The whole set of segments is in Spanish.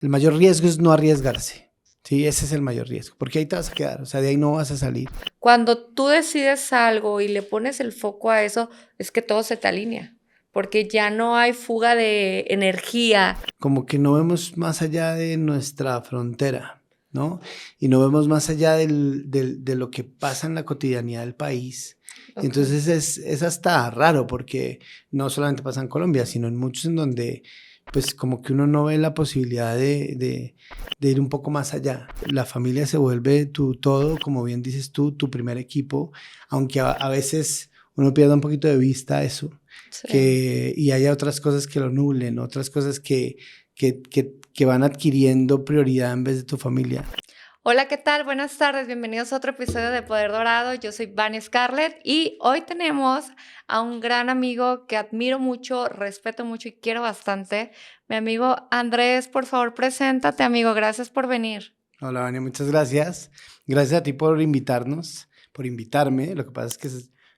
el mayor riesgo es no arriesgarse. Sí, ese es el mayor riesgo, porque ahí te vas a quedar, o sea, de ahí no vas a salir. Cuando tú decides algo y le pones el foco a eso, es que todo se te alinea, porque ya no hay fuga de energía. Como que no vemos más allá de nuestra frontera, ¿no? Y no vemos más allá de lo que pasa en la cotidianidad del país. Y Ok. entonces es hasta raro porque no solamente pasa en Colombia, sino en muchos en donde pues como que uno no ve la posibilidad de ir un poco más allá. La familia se vuelve tu todo, como bien dices tú, tu primer equipo, aunque a veces uno pierda un poquito de vista eso, Sí. y haya otras cosas que lo nublen, otras cosas que van adquiriendo prioridad en vez de tu familia. Hola, ¿qué tal? Buenas tardes, bienvenidos a otro episodio de Poder Dorado. Yo soy Vania Scarlett y hoy tenemos a un gran amigo que admiro mucho, respeto mucho y quiero bastante. Mi amigo Andrés, por favor, preséntate, amigo. Gracias por venir. Hola, Vania, muchas gracias. Gracias a ti por invitarnos, por invitarme. Lo que pasa es que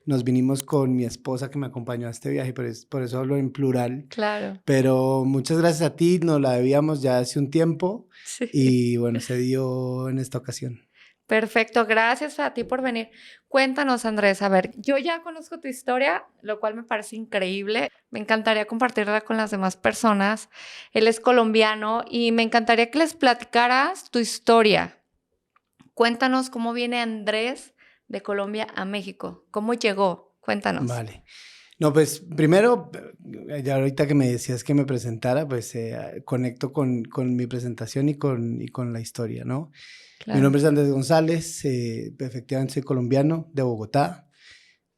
nos vinimos con mi esposa que me acompañó a este viaje, por eso hablo en plural. Claro. Pero muchas gracias a ti, nos la debíamos ya hace un tiempo Sí. y bueno, se dio en esta ocasión. Perfecto, gracias a ti por venir. Cuéntanos, Andrés, a ver, yo ya conozco tu historia, lo cual me parece increíble. Me encantaría compartirla con las demás personas. Él es colombiano y me encantaría que les platicaras tu historia. Cuéntanos cómo viene Andrés de Colombia a México. ¿Cómo llegó? Cuéntanos. Vale. No, pues primero, ya ahorita que me decías que me presentara, pues conecto con mi presentación y con la historia, ¿no? Mi Claro. nombre es Andrés González, efectivamente soy colombiano de Bogotá.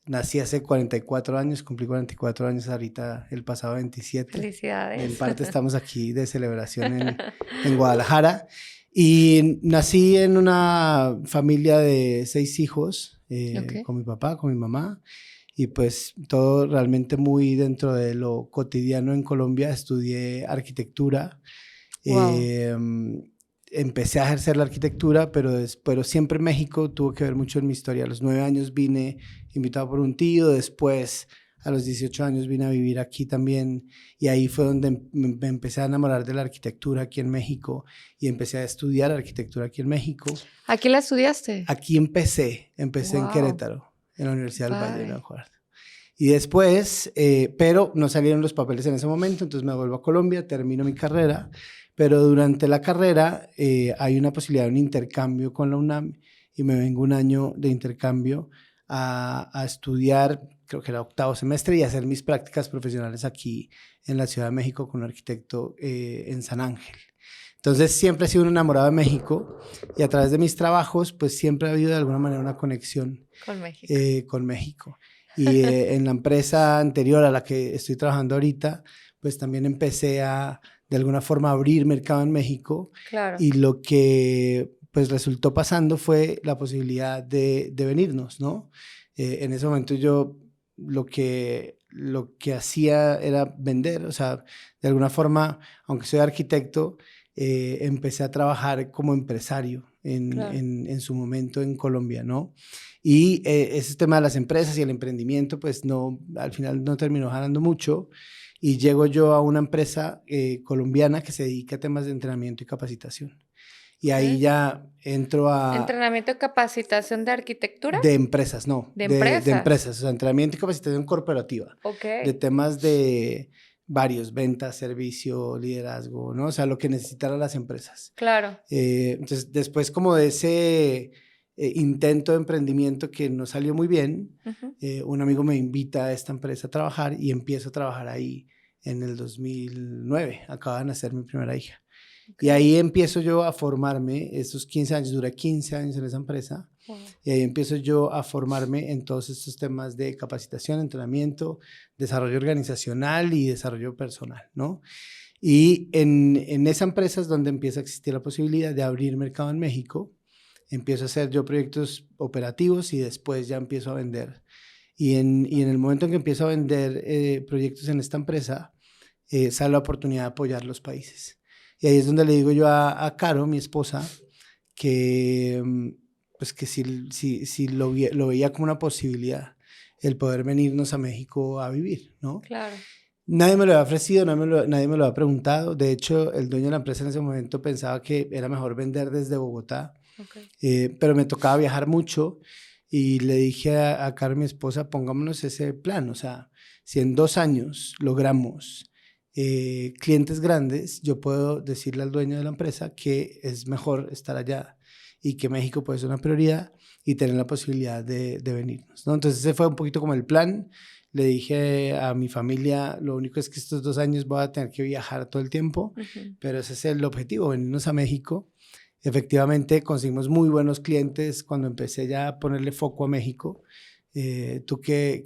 Nací hace 44 años, cumplí 44 años ahorita el pasado 27. En Felicidades. parte estamos aquí de celebración en Guadalajara. Y nací en una familia de 6 hijos, Ok. con mi papá, con mi mamá. Y pues todo realmente muy dentro de lo cotidiano en Colombia. Estudié arquitectura. Wow. eh, Empecé a ejercer la arquitectura, pero siempre México tuvo que ver mucho en mi historia. A los 9 años vine invitado por un tío, después a los 18 años vine a vivir aquí también y ahí fue donde me empecé a enamorar de la arquitectura aquí en México y empecé a estudiar arquitectura aquí en México. ¿Aquí la estudiaste? Aquí empecé en Wow. Querétaro, en la Universidad del Valle, me Padre. acuerdo. Y después, pero no salieron los papeles en ese momento, entonces me vuelvo a Colombia, termino mi carrera, pero durante la carrera hay una posibilidad de un intercambio con la UNAM y me vengo un año de intercambio a estudiar, creo que era octavo semestre, y hacer mis prácticas profesionales aquí en la Ciudad de México con un arquitecto en San Ángel. Entonces siempre he sido un enamorado de México y a través de mis trabajos pues siempre ha habido de alguna manera una conexión Con México. con México. Y en la empresa anterior a la que estoy trabajando ahorita, pues también empecé a, de alguna forma, abrir mercado en México Claro. y lo que pues resultó pasando fue la posibilidad de venirnos, ¿no? En ese momento yo lo que hacía era vender, o sea, de alguna forma, aunque soy arquitecto, empecé a trabajar como empresario Claro. en su momento en Colombia, ¿no? Y ese tema de las empresas y el emprendimiento, pues no, al final no terminó jalando mucho. Y llego yo a una empresa colombiana que se dedica a temas de entrenamiento y capacitación. Y ahí Ok. ya entro a Entrenamiento y capacitación de arquitectura de empresas, no, de de empresas. empresas, o sea, entrenamiento y capacitación corporativa, Ok. de temas de varios, ventas, servicio, liderazgo, ¿no? O sea, lo que necesitan las empresas. Claro. Entonces, después como de ese intento de emprendimiento que no salió muy bien, Ujú. un amigo me invita a esta empresa a trabajar y empiezo a trabajar ahí en el 2009. Acaba de nacer mi primera hija. Ok. Y ahí empiezo yo a formarme, esos 15 años, duré 15 años en esa empresa, Wow. y ahí empiezo yo a formarme en todos estos temas de capacitación, entrenamiento, desarrollo organizacional y desarrollo personal, ¿no? Y en esa empresa es donde empieza a existir la posibilidad de abrir mercado en México. Empiezo a hacer yo proyectos operativos y después ya empiezo a vender. Y en el momento en que empiezo a vender proyectos en esta empresa, sale la oportunidad de apoyar los países. Y ahí es donde le digo yo a Caro, mi esposa, que, pues que si lo veía como una posibilidad el poder venirnos a México a vivir, ¿no? Claro. Nadie me lo había ofrecido, nadie me lo había preguntado. De hecho, el dueño de la empresa en ese momento pensaba que era mejor vender desde Bogotá, Okay. pero me tocaba viajar mucho y le dije a Caro, mi esposa, pongámonos ese plan. O sea, si en 2 años logramos clientes grandes, yo puedo decirle al dueño de la empresa que es mejor estar allá y que México puede ser una prioridad y tener la posibilidad de venirnos, ¿no? Entonces ese fue un poquito como el plan. Le dije a mi familia, lo único es que estos 2 años voy a tener que viajar todo el tiempo, Ujú. pero ese es el objetivo, venirnos a México. Efectivamente, conseguimos muy buenos clientes cuando empecé ya a ponerle foco a México. Tú que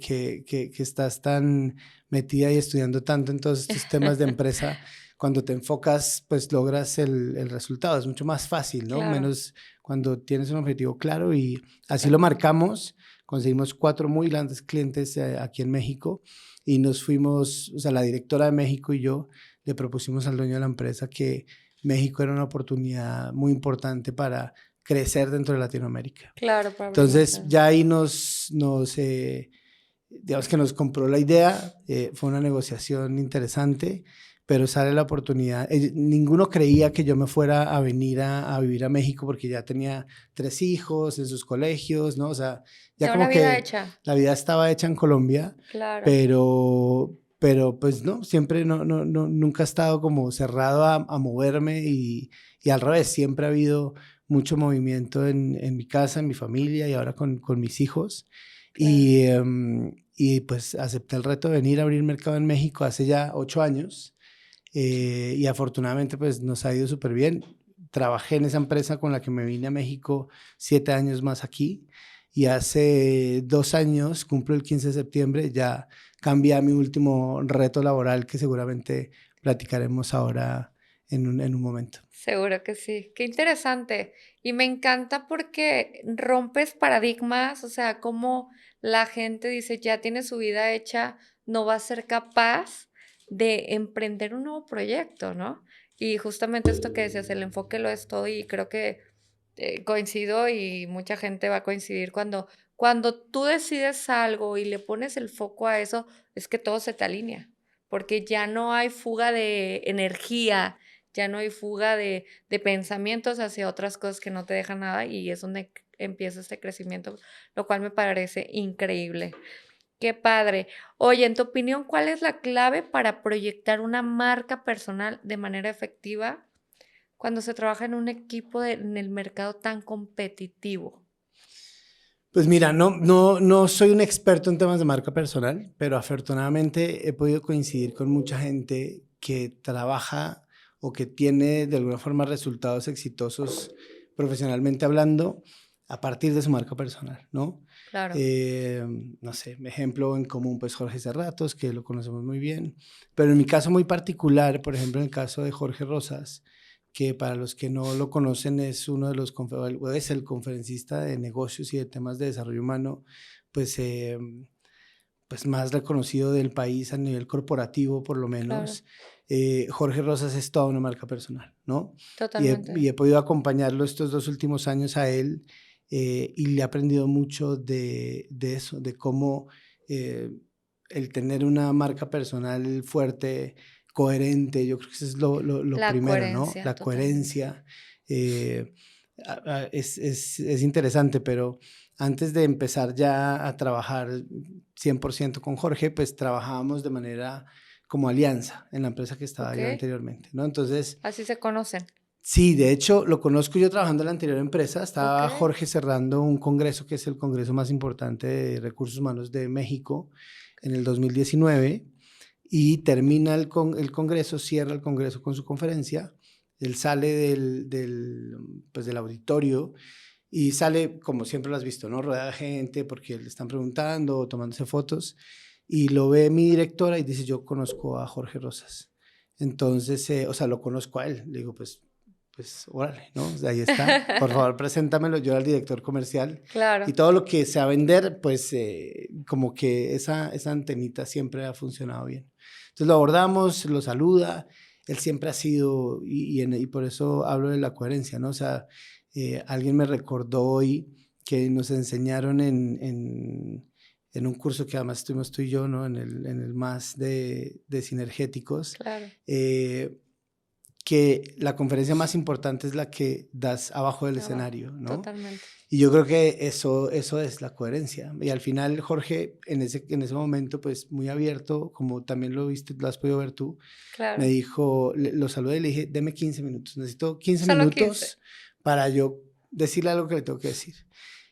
estás tan metida y estudiando tanto en todos estos temas de empresa, cuando te enfocas, pues logras el resultado. Es mucho más fácil, ¿no? Claro, Menos cuando tienes un objetivo claro y así lo totalmente. marcamos. Conseguimos 4 muy grandes clientes aquí en México y nos fuimos, o sea, la directora de México y yo le propusimos al dueño de la empresa que México era una oportunidad muy importante para crecer dentro de Latinoamérica. Claro, para abrir Entonces, mercado. ya ahí digamos que nos compró la idea, fue una negociación interesante, pero sale la oportunidad. Ninguno creía que yo me fuera a venir a vivir a México porque ya tenía 3 hijos en sus colegios, ¿no? O sea, ya Ya una como vida que hecha. la vida estaba hecha en Colombia, Claro. pero pues no, siempre nunca he estado como cerrado a moverme y al revés, siempre ha habido mucho movimiento en mi casa, en mi familia y ahora con mis hijos. Claro. Y pues acepté el reto de venir a abrir mercado en México hace ya 8 años y afortunadamente pues nos ha ido súper bien. Trabajé en esa empresa con la que me vine a México 7 años más aquí y hace 2 años, cumplo el 15 de septiembre, ya cambié a mi último reto laboral que seguramente platicaremos ahora en un momento. Seguro que sí. Qué interesante. Y me encanta porque rompes paradigmas, o sea, como la gente dice, ya tiene su vida hecha, no va a ser capaz de emprender un nuevo proyecto, ¿no? Y justamente esto que decías, el enfoque lo es todo y creo que coincido y mucha gente va a coincidir cuando tú decides algo y le pones el foco a eso, es que todo se te alinea, porque ya no hay fuga de energía, ya no hay fuga de pensamientos hacia otras cosas que no te dejan nada y es donde empieza este crecimiento, lo cual me parece increíble. Qué padre. Oye, en tu opinión, ¿cuál es la clave para proyectar una marca personal de manera efectiva cuando se trabaja en un equipo en el mercado tan competitivo? Pues mira, no soy un experto en temas de marca personal, pero afortunadamente he podido coincidir con mucha gente que trabaja o que tiene de alguna forma resultados exitosos profesionalmente hablando a partir de su marca personal, ¿no? Claro. Eh, no sé, ejemplo en común, pues Jorge Serratos, que lo conocemos muy bien, pero en mi caso muy particular, por ejemplo, en el caso de Jorge Rosas, que para los que no lo conocen es uno de los es el conferencista de negocios y de temas de desarrollo humano, pues, pues más reconocido del país a nivel corporativo, por lo Claro, menos. Jorge Rosas es toda una marca personal, ¿no? Y totalmente. he podido acompañarlo estos 2 últimos años a él y le he aprendido mucho de eso, de cómo eh, el tener una marca personal fuerte, coherente, yo creo que eso es lo La primero, ¿no? coherencia, La totalmente. coherencia. eh, es interesante, pero antes de empezar ya a trabajar 100% con Jorge, pues trabajábamos de manera como alianza en la empresa que estaba yo Okey, anteriormente, ¿no? Entonces, así se conocen. sí, de hecho, lo conozco yo trabajando en la anterior empresa. Estaba Okey, Jorge cerrando un congreso que es el congreso más importante de recursos humanos de México en el 2019 y termina el congreso, cierra el congreso con su conferencia. Él sale pues del auditorio y sale, como siempre lo has visto, ¿no? Rodeada de gente porque le están preguntando, tomándose fotos. Y lo ve mi directora y dice, yo conozco a Jorge Rosas. Entonces, o sea, lo conozco a él. Le digo, pues órale, ¿no? O sea, ahí está. Por favor, preséntamelo. Yo era el director comercial. Y Claro, todo lo que sea vender, pues como que esa antenita siempre ha funcionado bien. Entonces lo abordamos, lo saluda. Él siempre ha sido, y por eso hablo de la coherencia, ¿no? O sea, alguien me recordó hoy que nos enseñaron en un curso que además estuvimos tú y yo, ¿no? En el más de sinergéticos, Claro, que la conferencia más importante es la que das abajo del abajo, escenario, ¿no? totalmente. Y yo creo que eso es la coherencia. Y al final, Jorge, en ese momento, pues muy abierto, como también lo viste, lo has podido ver tú, me Claro, dijo, lo saludé y le dije, deme 15 minutos, necesito 15 solo 15. minutos para yo decirle algo que le tengo que decir.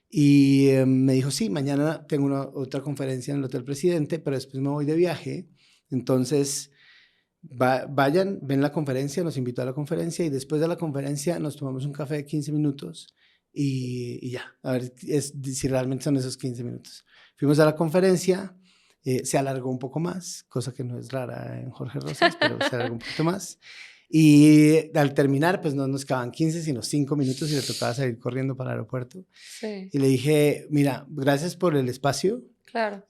Y me dijo, sí, mañana tengo otra conferencia en el Hotel Presidente, pero después me voy de viaje. Entonces, vayan, ven la conferencia, nos invitó a la conferencia y después de la conferencia nos tomamos un café de 15 minutos y ya, a ver si realmente son esos 15 minutos. Fuimos a la conferencia, se alargó un poco más, cosa que no es rara en Jorge Rosas, pero se alargó un poquito más. Y al terminar, pues no nos quedaban 15, sino 5 minutos y le tocaba salir corriendo para el aeropuerto. Sí, Y le dije, mira, gracias por el espacio. claro,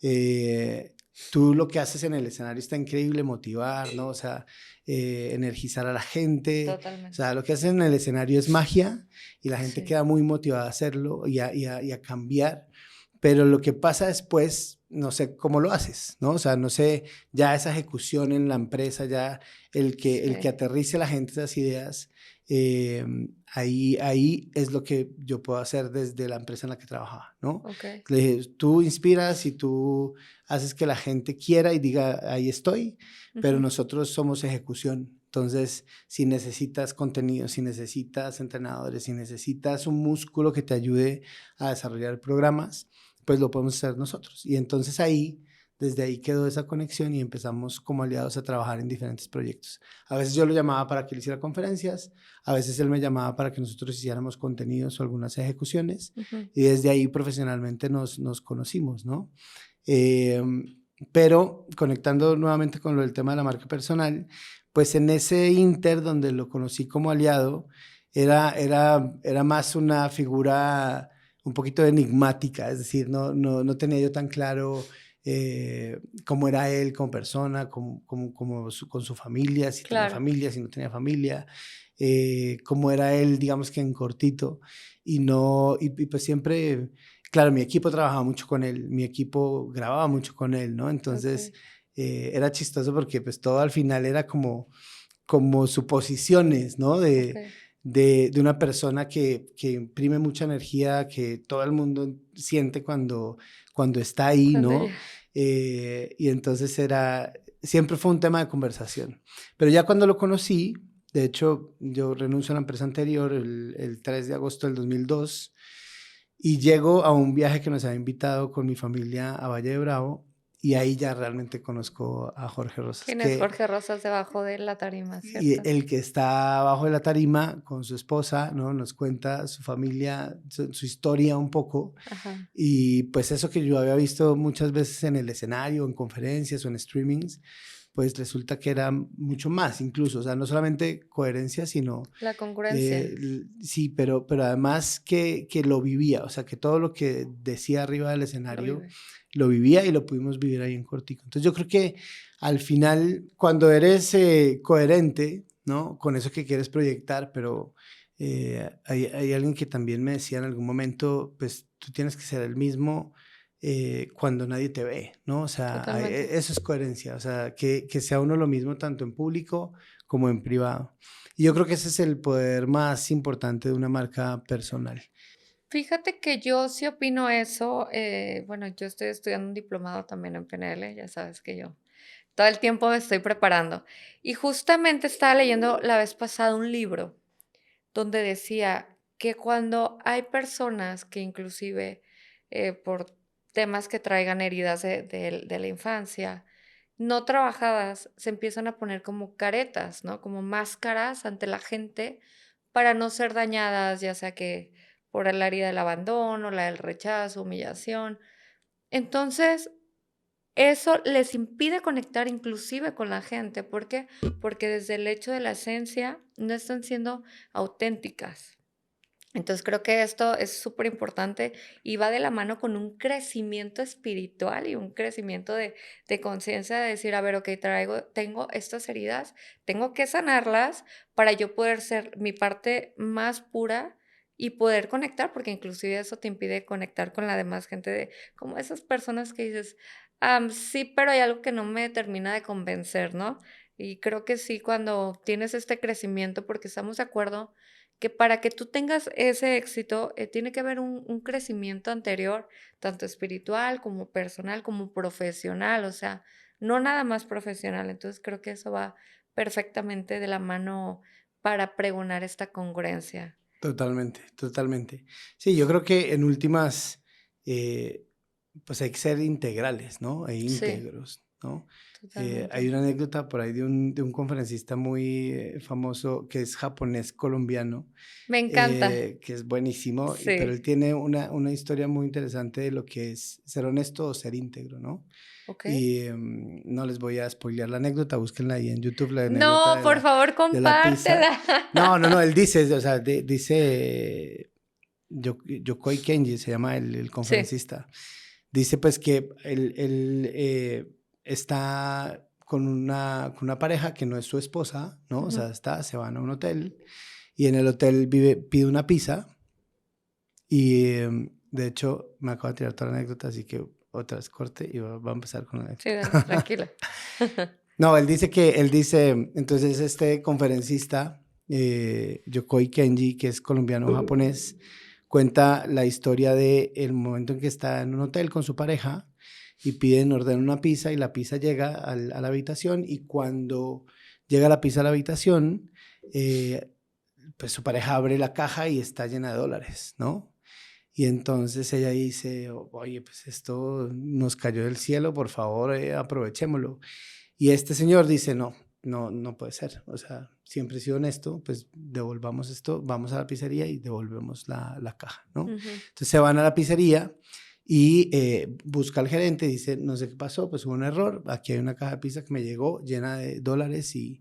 Tú lo que haces en el escenario está increíble, motivar, ¿no? O sea, energizar a la gente. O totalmente. sea, lo que haces en el escenario es magia y la gente Sí, queda muy motivada a hacerlo y a cambiar. Pero lo que pasa después, no sé cómo lo haces, ¿no? O sea, no sé, ya esa ejecución en la empresa, ya el que sí, aterrice la gente esas ideas, eh, ahí es lo que yo puedo hacer desde la empresa en la que trabajaba, ¿no? ok. Le dije, tú inspiras y tú haces que la gente quiera y diga, ahí estoy, pero Ujú, nosotros somos ejecución. Entonces, si necesitas contenido, si necesitas entrenadores, si necesitas un músculo que te ayude a desarrollar programas, pues lo podemos hacer nosotros. Y entonces desde ahí quedó esa conexión y empezamos como aliados a trabajar en diferentes proyectos. A veces yo lo llamaba para que él hiciera conferencias, a veces él me llamaba para que nosotros hiciéramos contenidos o algunas ejecuciones ujú. y desde ahí profesionalmente nos conocimos, ¿no? Eh, pero conectando nuevamente con lo del tema de la marca personal, pues en ese inter donde lo conocí como aliado, era más una figura un poquito enigmática, es decir, no tenía yo tan claro cómo era él como persona, con su familia, si tenía Claro, familia, si no tenía familia, cómo era él, digamos que en cortito, y no, y pues siempre, claro, mi equipo trabajaba mucho con él, mi equipo grababa mucho con él, ¿no? ok, Entonces, era chistoso porque pues todo al final era como suposiciones, ¿no? ok. De una persona que imprime mucha energía, que todo el mundo siente cuando está ahí, Cuando ¿no? ya, Y entonces siempre fue un tema de conversación. Pero ya cuando lo conocí, de hecho, yo renuncio a la empresa anterior el 3 de agosto del 2002 y llego a un viaje que nos había invitado con mi familia a Valle de Bravo y ahí ya realmente conozco a Jorge Rosas, ¿quién es Jorge Rosas debajo de la tarima, y cierto? el que está abajo de la tarima con su esposa, ¿no? Nos cuenta su familia, su historia un poco. Ajá, Y pues eso que yo había visto muchas veces en el escenario, en conferencias o en streamings, pues resulta que era mucho más incluso. O sea, no solamente coherencia, sino la congruencia, sí, pero además que lo vivía, o sea, que todo lo que decía arriba del lo escenario vive. lo vivía y lo pudimos vivir ahí en Cortico. Entonces yo creo que al final, cuando eres coherente, ¿no? Con eso que quieres proyectar, pero hay alguien que también me decía en algún momento, pues tú tienes que ser el mismo cuando nadie te ve, ¿no? O sea, Totalmente. eso es coherencia, o sea, que sea uno lo mismo tanto en público como en privado. Y yo creo que ese es el poder más importante de una marca personal. Fíjate que yo sí opino eso. Bueno, yo estoy estudiando un diplomado también en PNL, ya sabes que yo todo el tiempo me estoy preparando. Y justamente estaba leyendo la vez pasada un libro donde decía que cuando hay personas que inclusive por temas que traigan heridas de la infancia, no trabajadas, se empiezan a poner como caretas, ¿no? Como máscaras ante la gente para no ser dañadas, ya sea que por la herida del abandono, la del rechazo, humillación. Entonces, eso les impide conectar inclusive con la gente. ¿Por qué? Porque desde el hecho de la esencia no están siendo auténticas. Entonces creo que esto es súper importante y va de la mano con un crecimiento espiritual y un crecimiento de conciencia de decir, a ver, ok, tengo estas heridas, tengo que sanarlas para yo poder ser mi parte más pura y poder conectar, porque inclusive eso te impide conectar con la demás gente, de como esas personas que dices, sí, pero hay algo que no me termina de convencer, ¿no? Y creo que sí, cuando tienes este crecimiento, porque estamos de acuerdo que para que tú tengas ese éxito, tiene que haber un crecimiento anterior, tanto espiritual como personal, como profesional, o sea, no nada más profesional. Entonces creo que eso va perfectamente de la mano para pregonar esta congruencia. Totalmente, totalmente. Sí, yo creo que en últimas, eh, pues hay que ser integrales, ¿no? E Sí, íntegros, ¿no? Hay totalmente. una anécdota por ahí de un conferencista muy famoso que es japonés colombiano, Me encanta. que es buenísimo, pero él Sí, tiene una historia muy interesante de lo que es ser honesto o ser íntegro, ¿no? okey. Y no les voy a spoilear la anécdota, búsquenla ahí en YouTube, la anécdota No, por favor, de la pizza. compártela. No, no, no, él dice, o sea, dice Yokoi Kenji, se llama el Sí. conferencista. Dice pues que él está con una pareja que no es su esposa, ¿no? O Ujú. sea, se van a un hotel y en el hotel pide una pizza y de hecho me acabo de tirar toda la anécdota, así que otra vez corte y va a empezar con la Sí, dale, anécdota. tranquila. No, él dice, entonces este conferencista, Yokoi Kenji, que es colombiano-japonés, cuenta la historia de el momento en que está en un hotel con su pareja y ordena una pizza y la pizza llega a la habitación y cuando llega la pizza a la habitación, eh, pues su pareja abre la caja y está llena de dólares, ¿no? Y entonces ella dice, oye, pues esto nos cayó del cielo, por favor, aprovechémoslo. Y este señor dice, no, no, no puede ser. O sea, siempre he sido honesto, pues devolvamos esto, vamos a la pizzería y devolvemos la caja, ¿no? Ujú. Entonces se van a la pizzería y busca al gerente y dice, no sé qué pasó, pues hubo un error, aquí hay una caja de pizza que me llegó llena de dólares y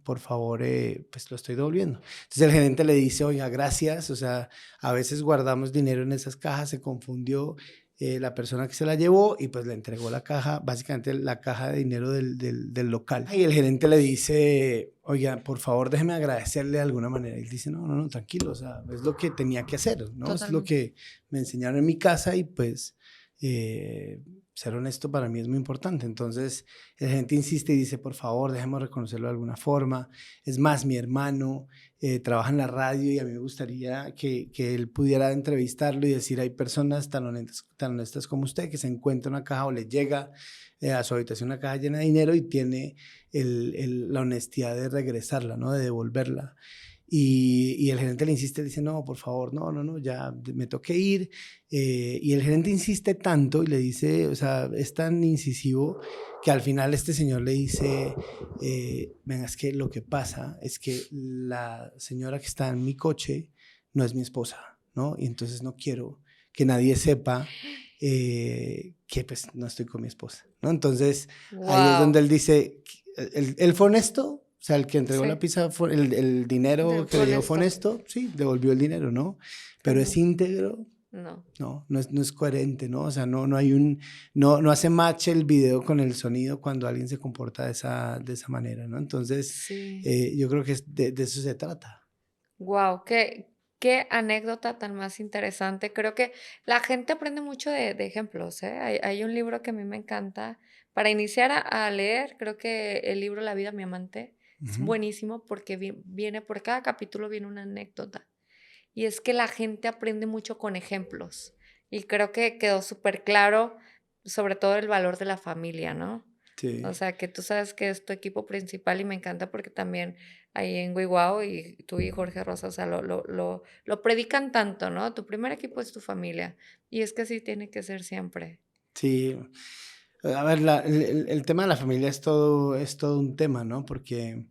por favor, pues lo estoy devolviendo. Entonces el gerente le dice, oiga, gracias, o sea, a veces guardamos dinero en esas cajas, se confundió la persona que se la llevó y pues le entregó la caja, básicamente la caja de dinero del local. Y el gerente le dice, oiga, por favor déjeme agradecerle de alguna manera. Y él dice, no, no, no, tranquilo, o sea, es lo que tenía que hacer, ¿no? Es lo Totalmente. que me enseñaron en mi casa y pues eh, ser honesto para mí es muy importante. Entonces el gerente insiste y dice, por favor, déjeme reconocerlo de alguna forma. Es más, mi hermano trabaja en la radio y a mí me gustaría que él pudiera entrevistarlo y decir, hay personas tan honestas como usted que se encuentra una caja o le llega a su habitación una caja llena de dinero y tiene la honestidad de regresarla, ¿no? De devolverla. Y el gerente le insiste, dice, no, por favor, no, no, no, ya me toqué ir. Y el gerente insiste tanto y le dice, o sea, es tan incisivo que al final este señor le dice, venga, es que lo que pasa es que la señora que está en mi coche no es mi esposa, ¿no? Y entonces no quiero que nadie sepa que pues no estoy con mi esposa, ¿no? Entonces ahí es donde Guau. él dice, él fue honesto, o sea, el que entregó la Sí, pizza, fue el dinero que fue le dio fue honesto. honesto, sí, devolvió el dinero, ¿no? Pero Pero es no, íntegro, no, no, no es coherente, ¿no? O sea, no hay no hace match el video con el sonido cuando alguien se comporta de esa manera, ¿no? Entonces, sí. yo creo que de eso se trata. Guau, qué anécdota tan más interesante. Creo que la gente aprende mucho de ejemplos, ¿eh? Hay un libro que a mí me encanta. Para iniciar a leer, creo que el libro La vida, mi amante es Ujú. buenísimo porque viene por cada capítulo viene una anécdota. Y es que la gente aprende mucho con ejemplos. Y creo que quedó súper claro, sobre todo el valor de la familia, ¿no? O Sí, sea, que tú sabes que es tu equipo principal y me encanta porque también ahí en Wiwao y tú y Jorge Rosa, o sea, lo predican tanto, ¿no? Tu primer equipo es tu familia. Y es que así tiene que ser siempre. sí. A ver, el tema de la familia es todo un tema, ¿no? Porque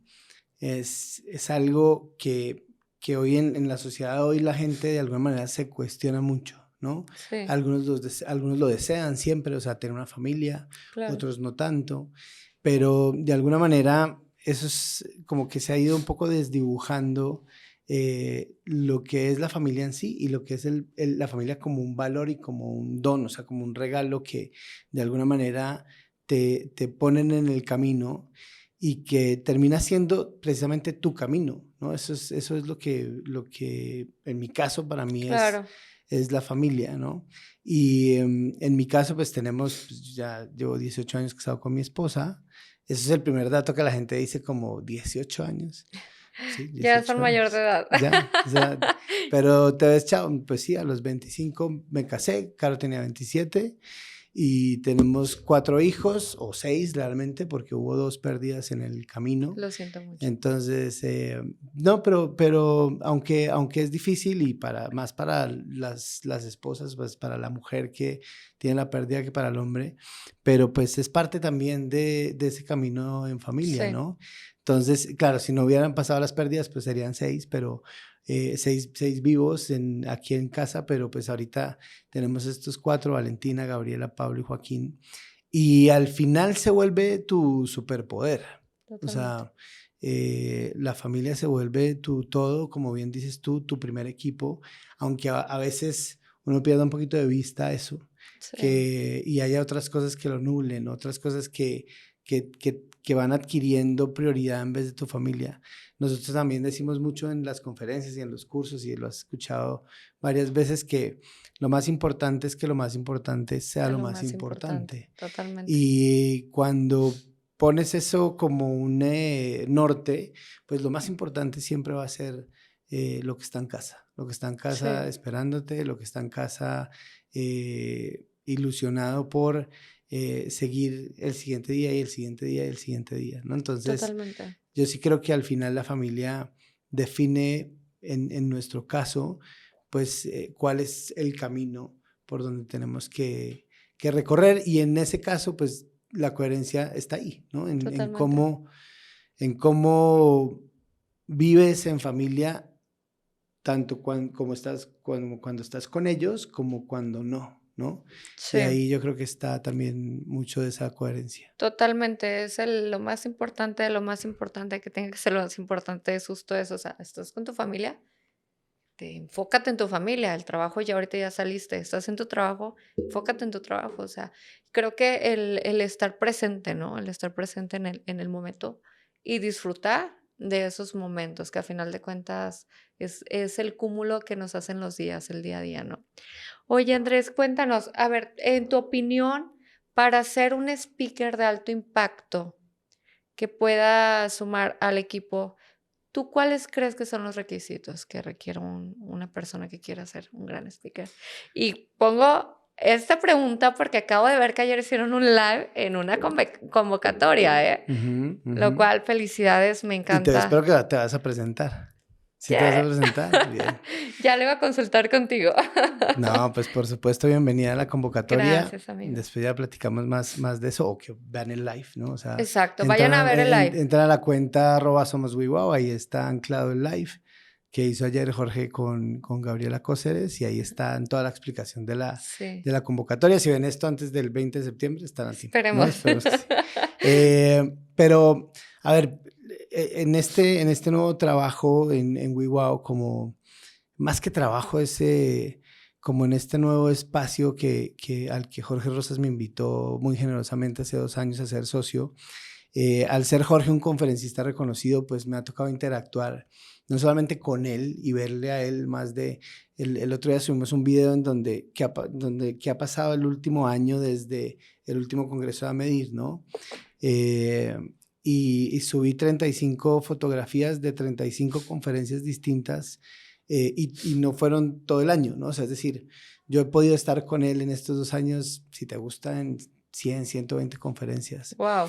es algo que hoy en la sociedad, hoy la gente de alguna manera se cuestiona mucho, ¿no? Sí, Algunos lo desean siempre, o sea, tener una familia, claro. otros no tanto, pero de alguna manera eso es como que se ha ido un poco desdibujando lo que es la familia en sí y lo que es la familia como un valor y como un don, o sea, como un regalo que de alguna manera te ponen en el camino y que termina siendo precisamente tu camino, ¿no? Eso es lo que en mi caso para mí Claro. es la familia, ¿no? Y en mi caso, pues tenemos, pues, ya llevo 18 años casado con mi esposa. Ese es el primer dato que la gente dice, como 18 años. Sí, Ya son 18 mayor de años. edad. Ya, o sea, pero te ves, chao, pues sí, a los 25 me casé, Caro tenía 27 y tenemos 4 hijos, o 6 realmente, porque hubo 2 pérdidas en el camino. Lo siento mucho. Entonces, no, pero aunque es difícil y más para las esposas, pues para la mujer que tiene la pérdida que para el hombre, pero pues es parte también de ese camino en familia, Sí. ¿no? Entonces, claro, si no hubieran pasado las pérdidas, pues serían 6, pero 6 vivos aquí en casa, pero pues ahorita tenemos estos 4, Valentina, Gabriela, Pablo y Joaquín, y al final se vuelve tu superpoder. O Totalmente. sea, la familia se vuelve tu todo, como bien dices tú, tu primer equipo, aunque a veces uno pierda un poquito de vista eso, Sí. y haya otras cosas que lo nublen, otras cosas que van adquiriendo prioridad en vez de tu familia. Nosotros también decimos mucho en las conferencias y en los cursos, y lo has escuchado varias veces, que lo más importante es que lo más importante sea Es lo lo más más importante. importante. Totalmente. Y cuando pones eso como un norte, pues lo más importante siempre va a ser lo que está en casa, lo que está en casa Sí. esperándote, lo que está en casa ilusionado por seguir el siguiente día y el siguiente día y el siguiente día, ¿no? Entonces, Totalmente. yo sí creo que al final la familia define, en nuestro caso, pues cuál es el camino por donde tenemos que recorrer, y en ese caso, pues la coherencia está ahí, ¿no? Totalmente. En cómo vives en familia, tanto cuando estás con ellos como cuando no, ¿no? Y Sí. ahí yo creo que está también mucho de esa coherencia. Totalmente. Es lo más importante de lo más importante, que tenga que ser lo más importante es justo eso. O sea, estás con tu familia, enfócate en tu familia. El trabajo ya ahorita ya saliste. Estás en tu trabajo, enfócate en tu trabajo. O sea, creo que el estar presente, ¿no? El estar presente en el momento y disfrutar de esos momentos, que a final de cuentas es el cúmulo que nos hacen los días, el día a día, ¿no? Oye, Andrés, cuéntanos, a ver, en tu opinión, para ser un speaker de alto impacto que pueda sumar al equipo, ¿tú cuáles crees que son los requisitos que requiere una persona que quiera ser un gran speaker? Y pongo esta pregunta porque acabo de ver que ayer hicieron un live en una convocatoria, ¿eh? Ujú, Lo ujú. cual, felicidades, me Y espero encanta. que te vas a presentar. ¿Sí te vas a Yeah. presentar? Bien. Ya le iba a consultar contigo. No, pues por supuesto, bienvenida a la convocatoria. Gracias, amigo. Después ya platicamos más de eso, o que vean el live, ¿no? O sea, Exacto, vayan a ver el live. entran a la cuenta @somoswiwao, ahí está anclado el live que hizo ayer Jorge con Gabriela Cóceres, y ahí está en toda la explicación de Sí, la convocatoria. Si ven esto antes del 20 de septiembre, están a tiempo, ¿no? esperemos. Esperemos que sí. Pero, a ver, en este nuevo trabajo en WeWow, como más que trabajo, es como en este nuevo espacio al que Jorge Rosas me invitó muy generosamente hace 2 años a ser socio. Al ser Jorge un conferencista reconocido, pues me ha tocado interactuar no solamente con él y verle a él más de... El otro día subimos un video en donde qué ha pasado el último año desde el último congreso de Medir, ¿no? Eh, y subí 35 fotografías de 35 conferencias distintas, y no fueron todo el año, ¿no? O sea, es decir, yo he podido estar con él en estos 2 años, si te gustan, 100, 120 conferencias Wow.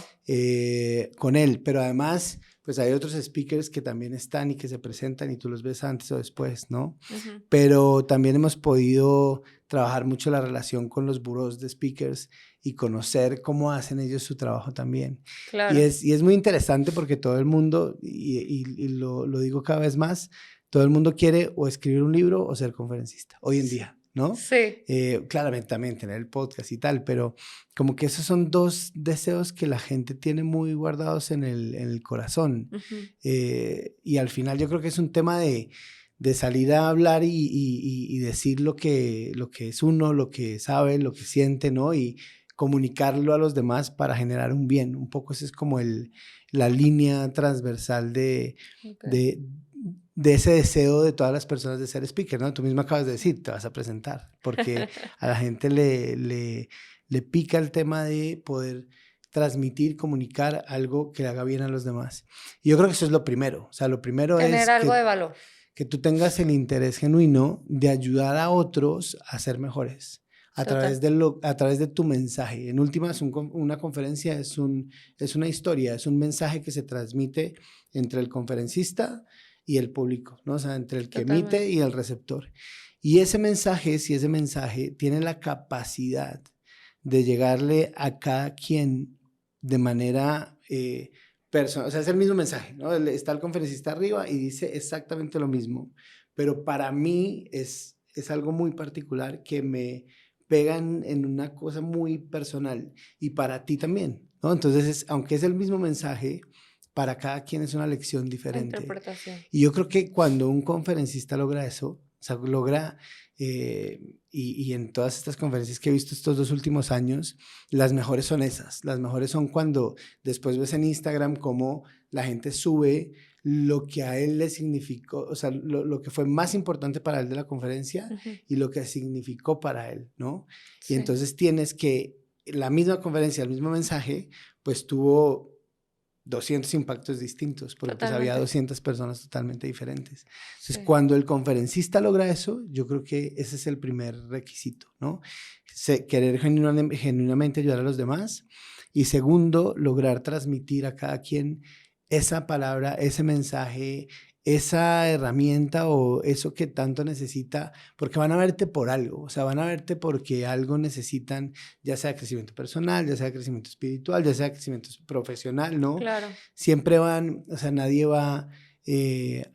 con él, pero además, pues hay otros speakers que también están y que se presentan y tú los ves antes o después, ¿no? Ujú. Pero también hemos podido trabajar mucho la relación con los buros de speakers y conocer cómo hacen ellos su trabajo también. Claro. Y es muy interesante porque todo el mundo, y lo digo cada vez más, todo el mundo quiere o escribir un libro o ser conferencista, hoy en día, ¿no? Sí, Claramente también tener el podcast y tal, pero como que esos son 2 deseos que la gente tiene muy guardados en el corazón. ujú, Y al final yo creo que es un tema de salir a hablar y decir lo que es uno, lo que sabe, lo que siente, ¿no? Y comunicarlo a los demás para generar un bien. Un poco esa es como la línea transversal ok. de, de ese deseo de todas las personas de ser speaker, ¿no? Tú mismo acabas de decir, te vas a presentar, porque a la gente le pica el tema de poder transmitir, comunicar algo que le haga bien a los demás. Y yo creo que eso es lo primero. O sea, lo primero Tener es algo de valor. que tú tengas el interés genuino de ayudar a otros a ser mejores a través de tu mensaje. En últimas, una conferencia es una historia, es un mensaje que se transmite entre el conferencista y el público, ¿no? O sea, entre el que emite y el receptor. Y ese mensaje, si ese mensaje tiene la capacidad de llegarle a cada quien de manera personal, o sea, es el mismo mensaje, ¿no? Está el conferencista arriba y dice exactamente lo mismo, pero para mí es algo muy particular que me pegan en una cosa muy personal y para ti también, ¿no? Entonces, aunque es el mismo mensaje, para cada quien es una lección diferente. La interpretación. Y yo creo que cuando un conferencista logra eso, o sea, logra, y en todas estas conferencias que he visto estos 2 últimos años, las mejores son esas. Las mejores son cuando después ves en Instagram cómo la gente sube lo que a él le significó, o sea, lo que fue más importante para él de la conferencia y lo que significó para él, ¿no? Sí. Y entonces tienes que, la misma conferencia, el mismo mensaje, pues tuvo 200 impactos distintos, porque pues había 200 personas totalmente diferentes. Entonces, cuando el conferencista logra eso, yo creo que ese es el primer requisito, ¿no? Querer genuinamente ayudar a los demás. Y segundo, lograr transmitir a cada quien esa palabra, ese mensaje, esa herramienta o eso que tanto necesita, porque van a verte por algo, o sea, van a verte porque algo necesitan, ya sea crecimiento personal, ya sea crecimiento espiritual, ya sea crecimiento profesional, ¿no? Claro. Siempre van, o sea, nadie va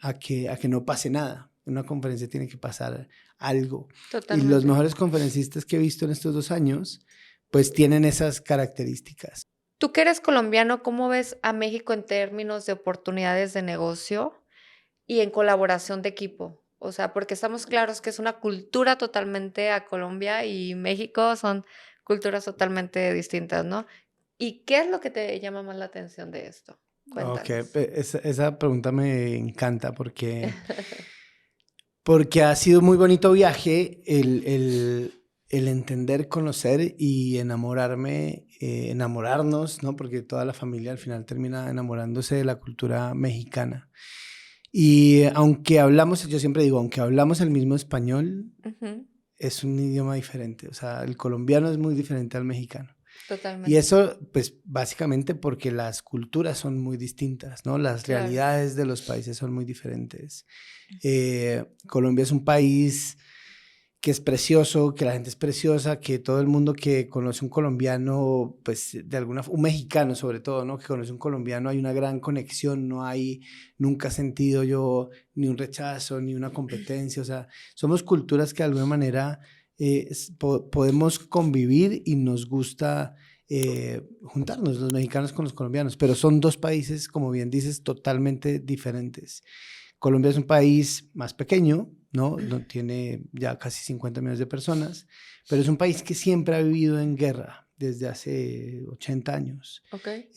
a que no pase nada. En una conferencia tiene que pasar algo. Totalmente. Y los mejores conferencistas que he visto en estos 2 años, pues tienen esas características. Tú que eres colombiano, ¿cómo ves a México en términos de oportunidades de negocio y en colaboración de equipo? O sea, porque estamos claros que es una cultura totalmente a Colombia y México son culturas totalmente distintas, ¿no? ¿Y qué es lo que te llama más la atención de esto? Cuéntanos. Ok, esa pregunta me encanta porque ha sido muy bonito viaje el entender, conocer y enamorarnos, ¿no? Porque toda la familia al final termina enamorándose de la cultura mexicana. Y aunque hablamos, yo siempre digo, aunque hablamos el mismo español, es un idioma diferente. O sea, el colombiano es muy diferente al mexicano. Totalmente. Y eso, pues, básicamente porque las culturas son muy distintas, ¿no? Las realidades de los países son muy diferentes. Colombia es un país que es precioso, que la gente es preciosa, que todo el mundo que conoce un colombiano, pues un mexicano sobre todo, ¿no? Que conoce un colombiano, hay una gran conexión, nunca he sentido yo ni un rechazo, ni una competencia, o sea, somos culturas que de alguna manera podemos convivir y nos gusta juntarnos, los mexicanos con los colombianos, pero son 2 países, como bien dices, totalmente diferentes. Colombia es un país más pequeño, ¿no? Tiene ya casi 50 millones de personas, pero es un país que siempre ha vivido en guerra desde hace 80 años. Okay.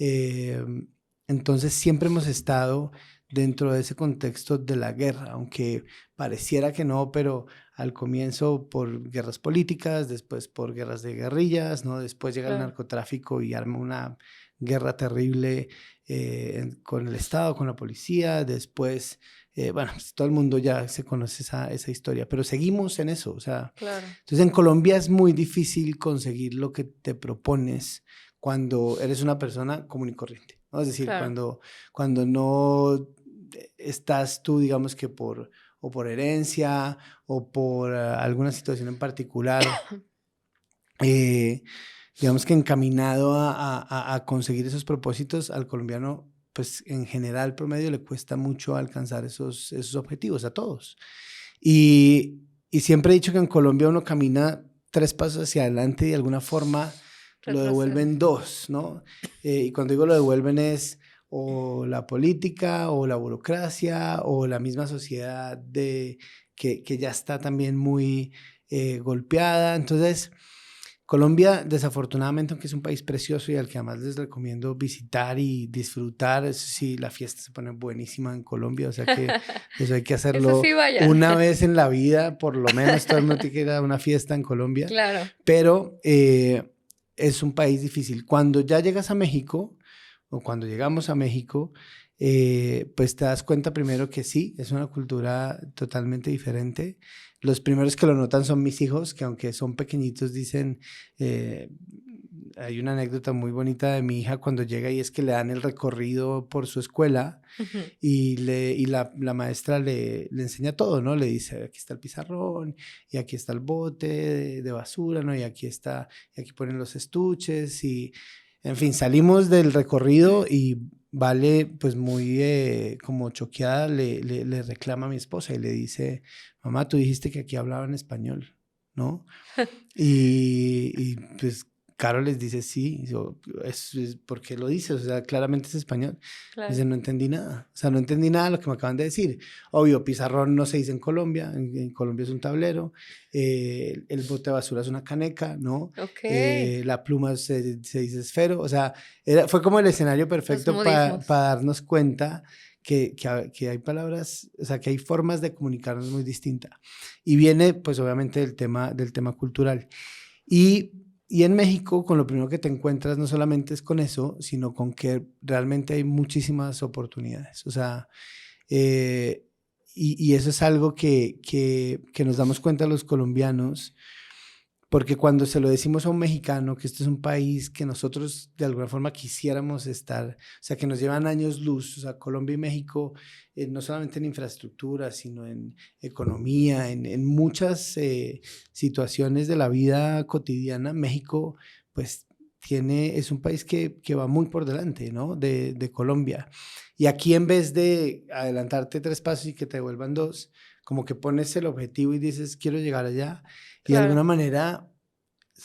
Entonces siempre hemos estado dentro de ese contexto de la guerra, aunque pareciera que no, pero al comienzo por guerras políticas, después por guerras de guerrillas, ¿no? Después llega el narcotráfico y arma una guerra terrible con el Estado, con la policía, después, bueno, pues todo el mundo ya se conoce esa historia, pero seguimos en eso, o sea, entonces en Colombia es muy difícil conseguir lo que te propones cuando eres una persona común y corriente, ¿no? Es decir, cuando no estás tú, digamos que por herencia o por alguna situación en particular, digamos que encaminado a conseguir esos propósitos, al colombiano, pues en general promedio le cuesta mucho alcanzar esos objetivos a todos. Y siempre he dicho que en Colombia uno camina 3 pasos hacia adelante y de alguna forma lo devuelven 2, ¿no? Y cuando digo lo devuelven es o la política o la burocracia o la misma sociedad que ya está también muy golpeada. Entonces Colombia, desafortunadamente, aunque es un país precioso y al que además les recomiendo visitar y disfrutar, eso sí, la fiesta se pone buenísima en Colombia, o sea que eso hay que Eso hacerlo sí, vayan. una vez en la vida, por lo menos todo el mundo tiene que ir a una fiesta en Colombia, Claro. pero es un país difícil. Cuando ya llegas a México, o cuando llegamos a México, pues te das cuenta primero que sí, es una cultura totalmente diferente. Los primeros que lo notan son mis hijos, que aunque son pequeñitos dicen, hay una anécdota muy bonita de mi hija cuando llega y es que le dan el recorrido por su escuela y la maestra le enseña todo, ¿no? Le dice, aquí está el pizarrón y aquí está el bote de basura, ¿no? Y aquí ponen los estuches y, en fin, salimos del recorrido y Vale, pues muy como choqueada, le reclama a mi esposa y le dice, mamá, tú dijiste que aquí hablaban español, ¿no? Pues Caro les dice, sí, ¿por qué lo dices? O sea, claramente es español. Claro. Dice, no entendí nada, o sea, no entendí nada de lo que me acaban de decir. Obvio, pizarrón no se dice en Colombia, en Colombia es un tablero, el bote de basura es una caneca, ¿no? Ok. La pluma se dice esfero, o sea, fue como el escenario perfecto para darnos cuenta que hay palabras, o sea, que hay formas de comunicarnos muy distintas. Y viene, pues, obviamente del tema cultural. Y en México, con lo primero que te encuentras no solamente es con eso, sino con que realmente hay muchísimas oportunidades. O sea, y eso es algo que nos damos cuenta los colombianos, porque cuando se lo decimos a un mexicano que este es un país que nosotros de alguna forma quisiéramos estar, o sea, que nos llevan años luz, o sea, Colombia y México, no solamente en infraestructura, sino en economía, en muchas situaciones de la vida cotidiana, México, pues, es un país que va muy por delante, ¿no? De Colombia. Y aquí en vez de adelantarte 3 pasos y que te devuelvan 2, como que pones el objetivo y dices, quiero llegar allá. Y de alguna manera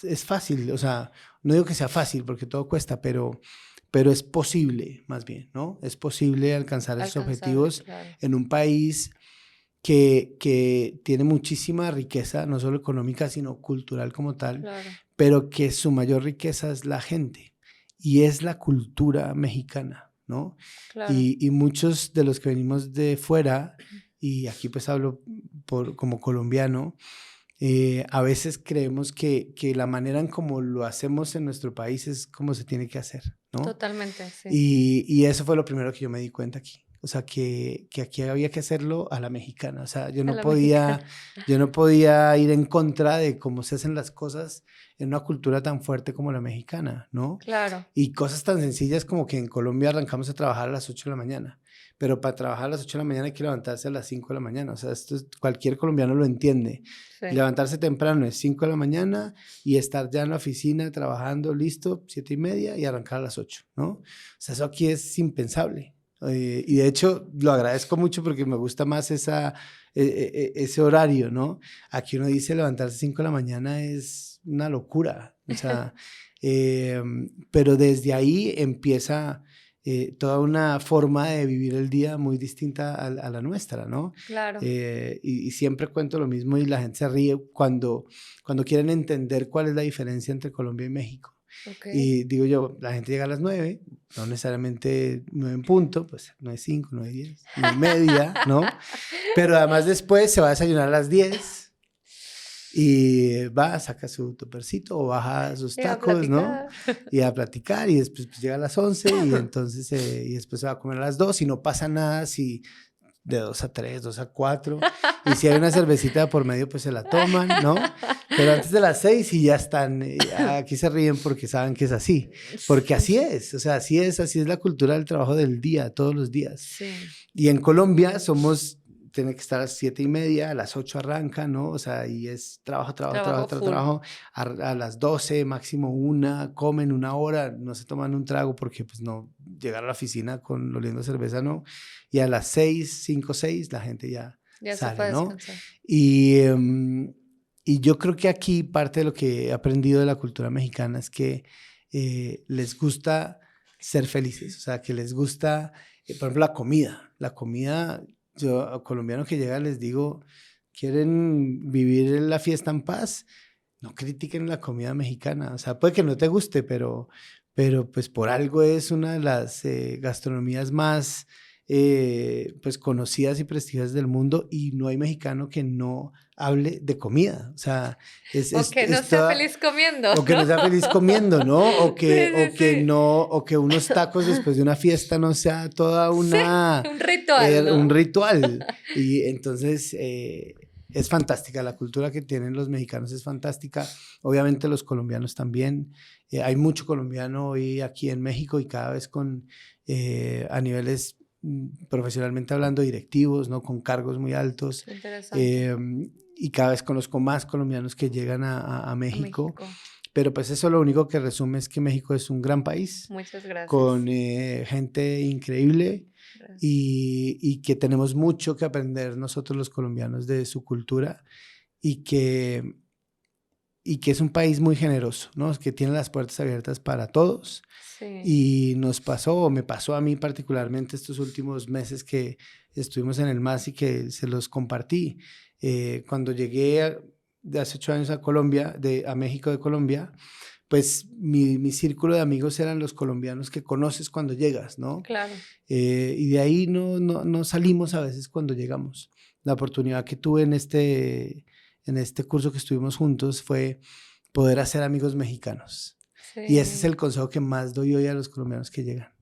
es fácil, o sea, no digo que sea fácil porque todo cuesta, pero es posible más bien, ¿no? Es posible alcanzar esos objetivos en un país que tiene muchísima riqueza, no solo económica, sino cultural como tal, pero que su mayor riqueza es la gente y es la cultura mexicana, ¿no? Y muchos de los que venimos de fuera, y aquí pues hablo como colombiano, a veces creemos que la manera en como lo hacemos en nuestro país es como se tiene que hacer, ¿no? Totalmente, sí. Y eso fue lo primero que yo me di cuenta aquí. O sea, que aquí había que hacerlo a la mexicana. O sea, yo no podía ir en contra de cómo se hacen las cosas en una cultura tan fuerte como la mexicana, ¿no? Claro. Y cosas tan sencillas como que en Colombia arrancamos a trabajar a las 8 de la mañana. Pero para trabajar a las 8 de la mañana hay que levantarse a las 5 de la mañana. O sea, cualquier colombiano lo entiende. Sí. Levantarse temprano es 5 de la mañana y estar ya en la oficina trabajando, listo, 7:30 y arrancar a las 8, ¿no? O sea, eso aquí es impensable. Y de hecho, lo agradezco mucho porque me gusta más ese horario, ¿no? Aquí uno dice levantarse 5 de la mañana es una locura. O sea, pero desde ahí empieza toda una forma de vivir el día muy distinta a la nuestra, ¿no? Claro. Y siempre cuento lo mismo y la gente se ríe cuando quieren entender cuál es la diferencia entre Colombia y México. Okay. Y digo yo, la gente llega a las 9, no necesariamente 9 en punto, pues 9:05, 9:10, 9:30, ¿no? Pero además después se va a desayunar a las 10 y va, saca su topercito o baja sus tacos, ¿no? Y a platicar y después pues, llega a las 11 y entonces y después se va a comer a las 2 y no pasa nada si de 2 a 3, 2 a 4 y si hay una cervecita por medio pues se la toman, ¿no? Pero antes de las 6 y ya están, aquí se ríen porque saben que es así, porque así es, o sea, así es la cultura del trabajo del día, todos los días. Sí. Y en Colombia tiene que estar a las 7:30, a las 8 arranca, ¿no? O sea, y es trabajo, a las 12, máximo 1, comen 1 hora, no se toman un trago porque pues no, llegar a la oficina con oliendo cerveza, no, y a las 6, 5, 6, la gente ya sale, ¿no? Y yo creo que aquí parte de lo que he aprendido de la cultura mexicana es que les gusta ser felices, o sea, que les gusta, por ejemplo, la comida. Yo a colombianos que llegan les digo, ¿quieren vivir la fiesta en paz? no critiquen la comida mexicana. O sea, puede que no te guste, pero pues por algo es una de las gastronomías más pues conocidas y prestigiosas del mundo, y no hay mexicano que no hable de comida. O sea, O que no es sea toda, feliz comiendo, o que no ¿no? sea feliz comiendo, ¿no? Sí, sí, sí. O que unos tacos después de una fiesta no sea toda Sí, una, un ritual, un ¿no? ritual. Y entonces es fantástica, la cultura que tienen los mexicanos es fantástica, obviamente los colombianos también. Hay mucho colombiano hoy aquí en México y cada vez con, a niveles profesionalmente hablando, directivos, ¿no? Con cargos muy altos. Qué interesante. Eh, y cada vez conozco más colombianos que llegan a A México, México. pero pues eso lo único que resume es que México es un gran país Muchas gracias. con gente increíble Gracias. y que tenemos mucho que aprender nosotros los colombianos de su cultura y que, y que es un país muy generoso, ¿no? Que tiene las puertas abiertas para todos. Sí. Y nos pasó, o me pasó a mí particularmente estos últimos meses que estuvimos en el MAS y que se los compartí. Cuando llegué de hace 8 años a Colombia, a México de Colombia, pues mi círculo de amigos eran los colombianos que conoces cuando llegas, ¿no? Claro. Y de ahí no salimos a veces cuando llegamos. La oportunidad que tuve en este curso que estuvimos juntos fue poder hacer amigos mexicanos. Y ese es Sí. el consejo que más doy hoy a los colombianos que llegan.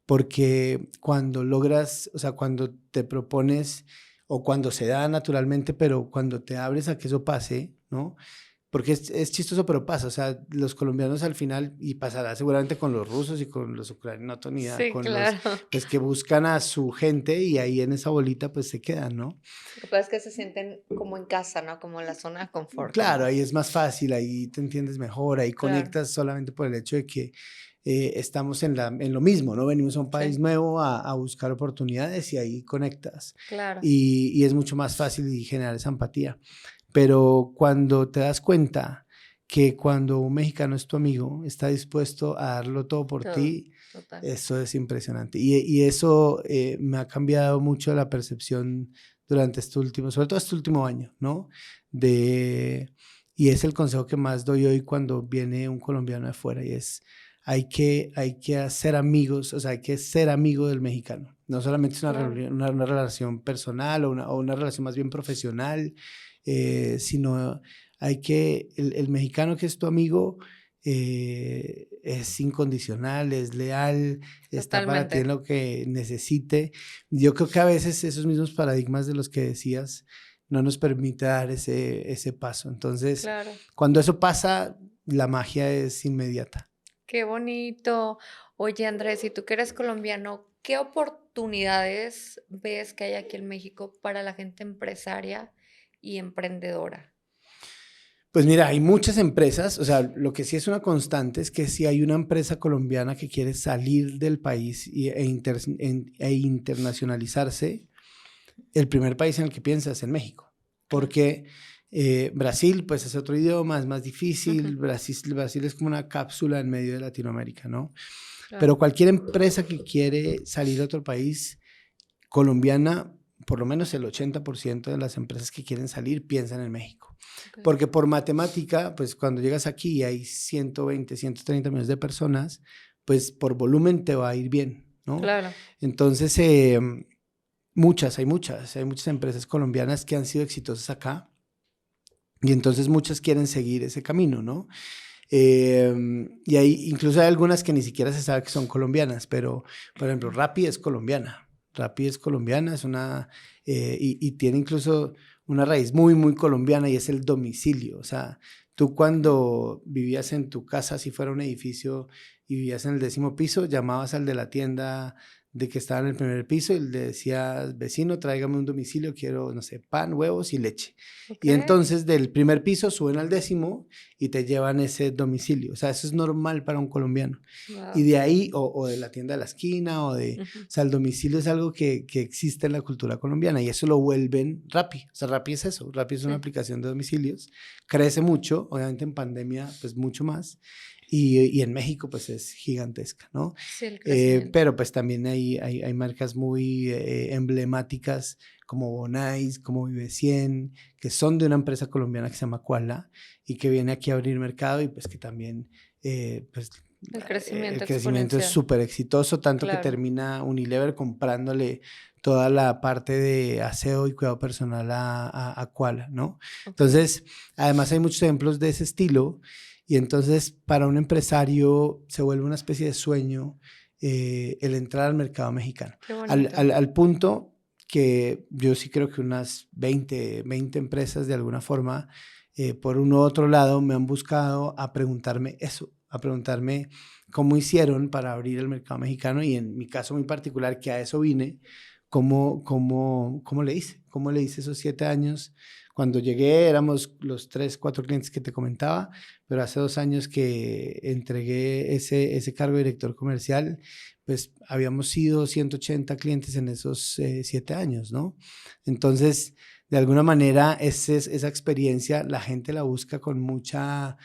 Porque cuando logras, o sea, cuando te propones, o cuando se da naturalmente, pero cuando te abres a que eso pase, ¿no? Porque es chistoso, pero pasa. O sea, los colombianos al final, y pasará seguramente con los rusos y con los ucranianos, no tengo ni idea, Sí, con los claro. pues, que buscan a su gente y ahí en esa bolita pues se quedan, ¿no? Lo que pasa es que se sienten como en casa, ¿no? Como en la zona de confort, Claro, ¿no? ahí es más fácil, ahí te entiendes mejor, ahí Claro. conectas solamente por el hecho de que estamos en lo mismo, ¿no? Venimos a un país Sí, nuevo a buscar oportunidades y ahí conectas. claro. Y es mucho más fácil y generar esa empatía. Pero cuando te das cuenta que cuando un mexicano es tu amigo, está dispuesto a darlo todo por Todo. ti, Total. eso es impresionante. Y eso me ha cambiado mucho la percepción durante sobre todo este último año, ¿no? De, y es el consejo que más doy hoy cuando viene un colombiano de afuera, y es, hay que hacer amigos, o sea, hay que ser amigo del mexicano. No solamente es Claro. una relación personal o una relación más bien profesional, sino hay que, el mexicano que es tu amigo es incondicional, es leal, está para ti en Totalmente. lo que necesite. Yo creo que a veces esos mismos paradigmas de los que decías no nos permite dar ese paso. Entonces, Claro. cuando eso pasa, la magia es inmediata. Qué bonito. Oye, Andrés, si tú que eres colombiano, ¿qué oportunidades ves que hay aquí en México para la gente empresaria y emprendedora? Pues mira, hay muchas empresas, o sea, lo que sí es una constante es que si hay una empresa colombiana que quiere salir del país e internacionalizarse, el primer país en el que piensa es en México, Claro. porque Brasil, pues es otro idioma, es más difícil, Ujú. Brasil es como una cápsula en medio de Latinoamérica, ¿no? Pero Claro. cualquier empresa que quiere salir a otro país, colombiana, por lo menos el 80% de las empresas que quieren salir piensan en México. Ok. Porque por matemática, pues cuando llegas aquí y hay 120, 130 millones de personas, pues por volumen te va a ir bien, ¿no? Claro. Entonces, hay muchas empresas colombianas que han sido exitosas acá y entonces muchas quieren seguir ese camino, ¿no? Y hay, incluso hay algunas que ni siquiera se sabe que son colombianas, pero por ejemplo, Rappi es colombiana. Rappi es colombiana, es una, y tiene incluso una raíz muy, muy colombiana y es el domicilio. O sea, tú cuando vivías en tu casa, si fuera un edificio y vivías en el 10º piso, llamabas al de la tienda de que estaba en el primer piso y le decías, vecino, tráigame un domicilio, quiero, no sé, pan, huevos y leche. Ok. Y entonces del primer piso suben al 10º y te llevan ese domicilio. O sea, eso es normal para un colombiano. Y Wow. de ahí, o de la tienda de la esquina, Ujú. o sea, el domicilio es algo que existe en la cultura colombiana y eso lo vuelven Rappi. O sea, Rappi es eso. Rappi es una Sí. aplicación de domicilios. Crece mucho, obviamente en pandemia, pues mucho más. Y en México, pues es gigantesca, ¿no? Sí, el crecimiento. Pero pues también hay marcas muy emblemáticas como Bonais, como Vive 100, que son de una empresa colombiana que se llama Quala y que viene aquí a abrir mercado y pues que también pues, El el crecimiento crecimiento es exponencial. súper exitoso, tanto que Claro. termina Unilever comprándole toda la parte de aseo y cuidado personal a Quala, ¿no? Ok. Entonces, además hay muchos ejemplos de ese estilo y entonces para un empresario se vuelve una especie de sueño el entrar al mercado mexicano. Qué bonito. Al punto que yo sí creo que unas 20 empresas de alguna forma, por uno u otro lado, me han buscado a preguntarme eso, a preguntarme cómo hicieron para abrir el mercado mexicano y en mi caso muy particular, que a eso vine, cómo le hice, cómo le hice esos 7 años. Cuando llegué éramos los 3, 4 clientes que te comentaba, pero hace 2 años que entregué ese cargo de director comercial, pues habíamos sido 180 clientes en esos 7 años, ¿no? Entonces, de alguna manera, esa experiencia la gente la busca con mucha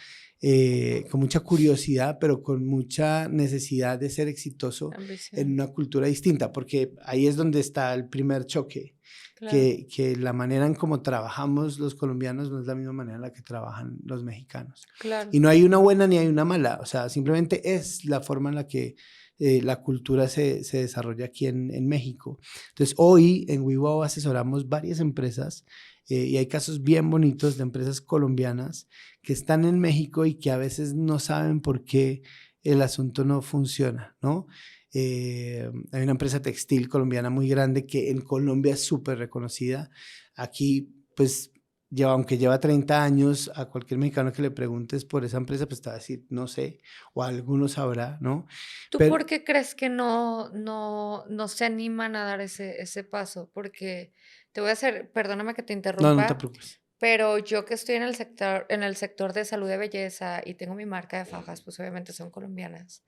curiosidad, pero con mucha necesidad de ser exitoso Ambición. en una cultura distinta, porque ahí es donde está el primer choque. Claro. Que la manera en cómo trabajamos los colombianos no es la misma manera en la que trabajan los mexicanos. Claro. Y no hay una buena ni hay una mala, o sea, simplemente es la forma en la que la cultura se desarrolla aquí en México. Entonces, hoy en WeWow asesoramos varias empresas y hay casos bien bonitos de empresas colombianas que están en México y que a veces no saben por qué el asunto no funciona, ¿no? Hay una empresa textil colombiana muy grande que en Colombia es súper reconocida. Aquí, pues, aunque lleva 30 años, a cualquier mexicano que le preguntes por esa empresa, pues te va a decir, no sé, o alguno sabrá, ¿no? ¿Tú Pero, por qué crees que no se animan a dar ese paso? Porque te voy a hacer, perdóname que te no te interrumpa, preocupes. pero yo que estoy en el sector de salud de belleza y tengo mi marca de fajas, pues obviamente son colombianas.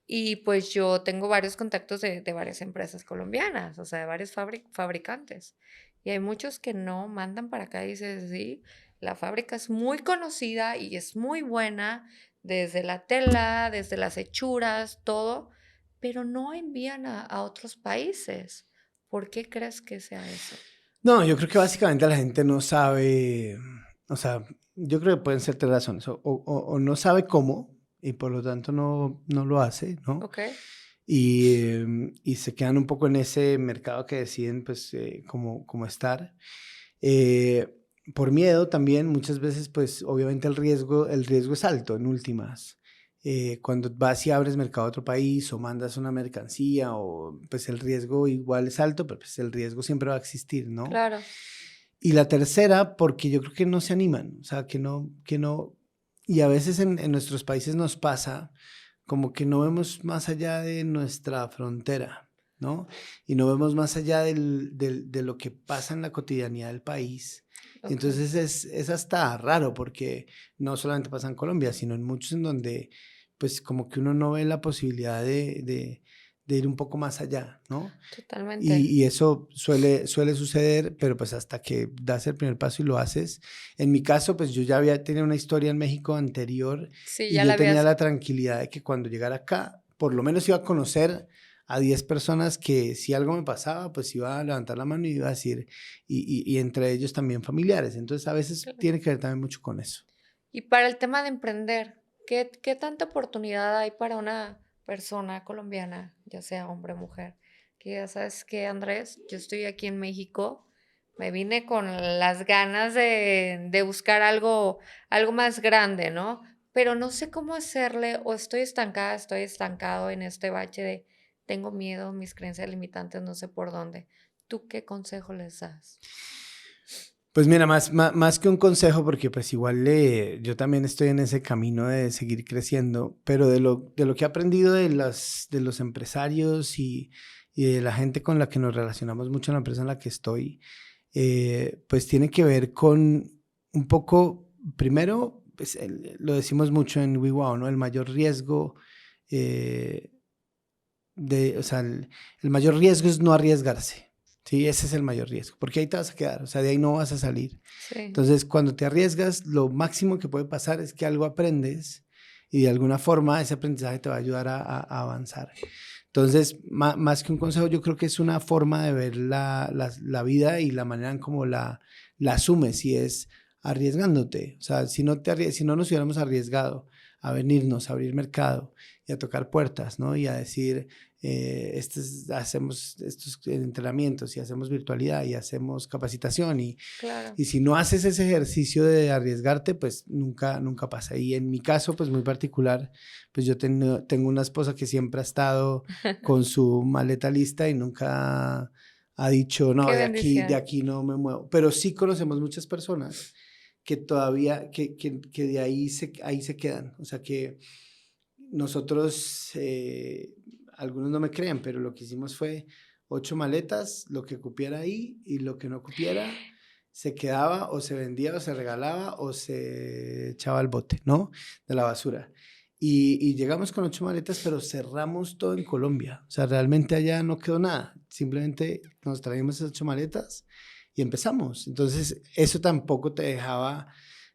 Y pues yo tengo varios contactos de varias empresas colombianas, o sea, de varios fabricantes. Y hay muchos que no mandan para acá y dices, sí, la fábrica es muy conocida y es muy buena, desde la tela, desde las hechuras, todo, pero no envían a otros países. ¿Por qué crees que sea eso? No, yo creo que básicamente la gente no sabe, o sea, yo creo que pueden ser 3 razones, o no sabe cómo y por lo tanto no lo hace, ¿no? ¿Ok? Y se quedan un poco en ese mercado que deciden, pues, cómo estar. Eh, por miedo también, muchas veces, pues, obviamente el riesgo es alto en últimas. Cuando vas y abres mercado a otro país o mandas una mercancía, o, pues el riesgo igual es alto, pero pues el riesgo siempre va a existir, ¿no? Claro, Y la tercera, porque yo creo que no se animan, o sea, que no, y a veces en nuestros países nos pasa como que no vemos más allá de nuestra frontera, ¿no? Y no vemos más allá de lo que pasa en la cotidianidad del país. Y ok. entonces es hasta raro porque no solamente pasa en Colombia, sino en muchos en donde pues como que uno no ve la posibilidad de ir un poco más allá, ¿no? Totalmente. Y eso suele suceder, pero pues hasta que das el primer paso y lo haces. En mi caso, pues yo ya había tenido una historia en México anterior Sí, y ya la yo tenía habías. la tranquilidad de que cuando llegara acá, por lo menos iba a conocer a 10 personas que si algo me pasaba, pues iba a levantar la mano y iba a decir, y entre ellos también familiares. Entonces a veces Claro. tiene que ver también mucho con eso. Y para el tema de emprender, ¿qué tanta oportunidad hay para una persona colombiana, ya sea hombre o mujer? Que ya sabes que, Andrés, yo estoy aquí en México, me vine con las ganas de buscar algo más grande, ¿no? Pero no sé cómo hacerle, o estoy estancada, estoy estancado en este bache de tengo miedo, mis creencias limitantes, no sé por dónde. ¿Tú qué consejo les das? Pues mira, más que un consejo, porque pues igual yo también estoy en ese camino de seguir creciendo, pero de lo que he aprendido de los empresarios y de la gente con la que nos relacionamos mucho en la empresa en la que estoy, pues tiene que ver con un poco, primero, pues, lo decimos mucho en WeWow, ¿no? El mayor riesgo, eh, o sea, el mayor riesgo es no arriesgarse. Sí, ese es el mayor riesgo, porque ahí te vas a quedar, o sea, de ahí no vas a salir. Sí, Entonces, cuando te arriesgas, lo máximo que puede pasar es que algo aprendes y de alguna forma ese aprendizaje te va a ayudar a avanzar. Entonces, más que un consejo, yo creo que es una forma de ver la vida y la manera en cómo la asumes, y es arriesgándote. O sea, si no nos hubiéramos arriesgado a venirnos, a abrir mercado y a tocar puertas, ¿no? Y a decir, hacemos estos entrenamientos y hacemos virtualidad y hacemos capacitación Claro. y si no haces ese ejercicio de arriesgarte, pues nunca pasa. Y en mi caso, pues muy particular, pues yo tengo una esposa que siempre ha estado con su maleta lista y nunca ha dicho, no, Qué de bendición. aquí no me muevo. Pero sí conocemos muchas personas que todavía, que de ahí se quedan. O sea, que nosotros, algunos no me creen, pero lo que hicimos fue 8 maletas, lo que cupiera ahí y lo que no cupiera se quedaba o se vendía o se regalaba o se echaba al bote, ¿no? De la basura. Y llegamos con 8 maletas, pero cerramos todo en Colombia. O sea, realmente allá no quedó nada. Simplemente nos traímos esas 8 maletas y empezamos. Entonces, eso tampoco te dejaba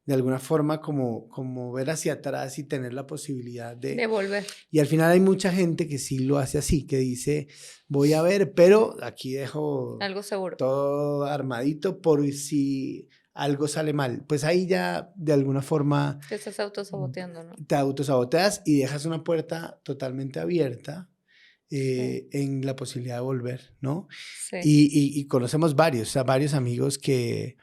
de alguna forma como ver hacia atrás y tener la posibilidad De volver. Y al final hay mucha gente que sí lo hace así, que dice, voy a ver, pero aquí dejo Algo seguro. todo armadito por si algo sale mal. Pues ahí ya de alguna forma Te estás autosaboteando, ¿no? te autosaboteas y dejas una puerta totalmente abierta Sí. en la posibilidad de volver, ¿no? Sí. Y conocemos varios, o sea, varios amigos que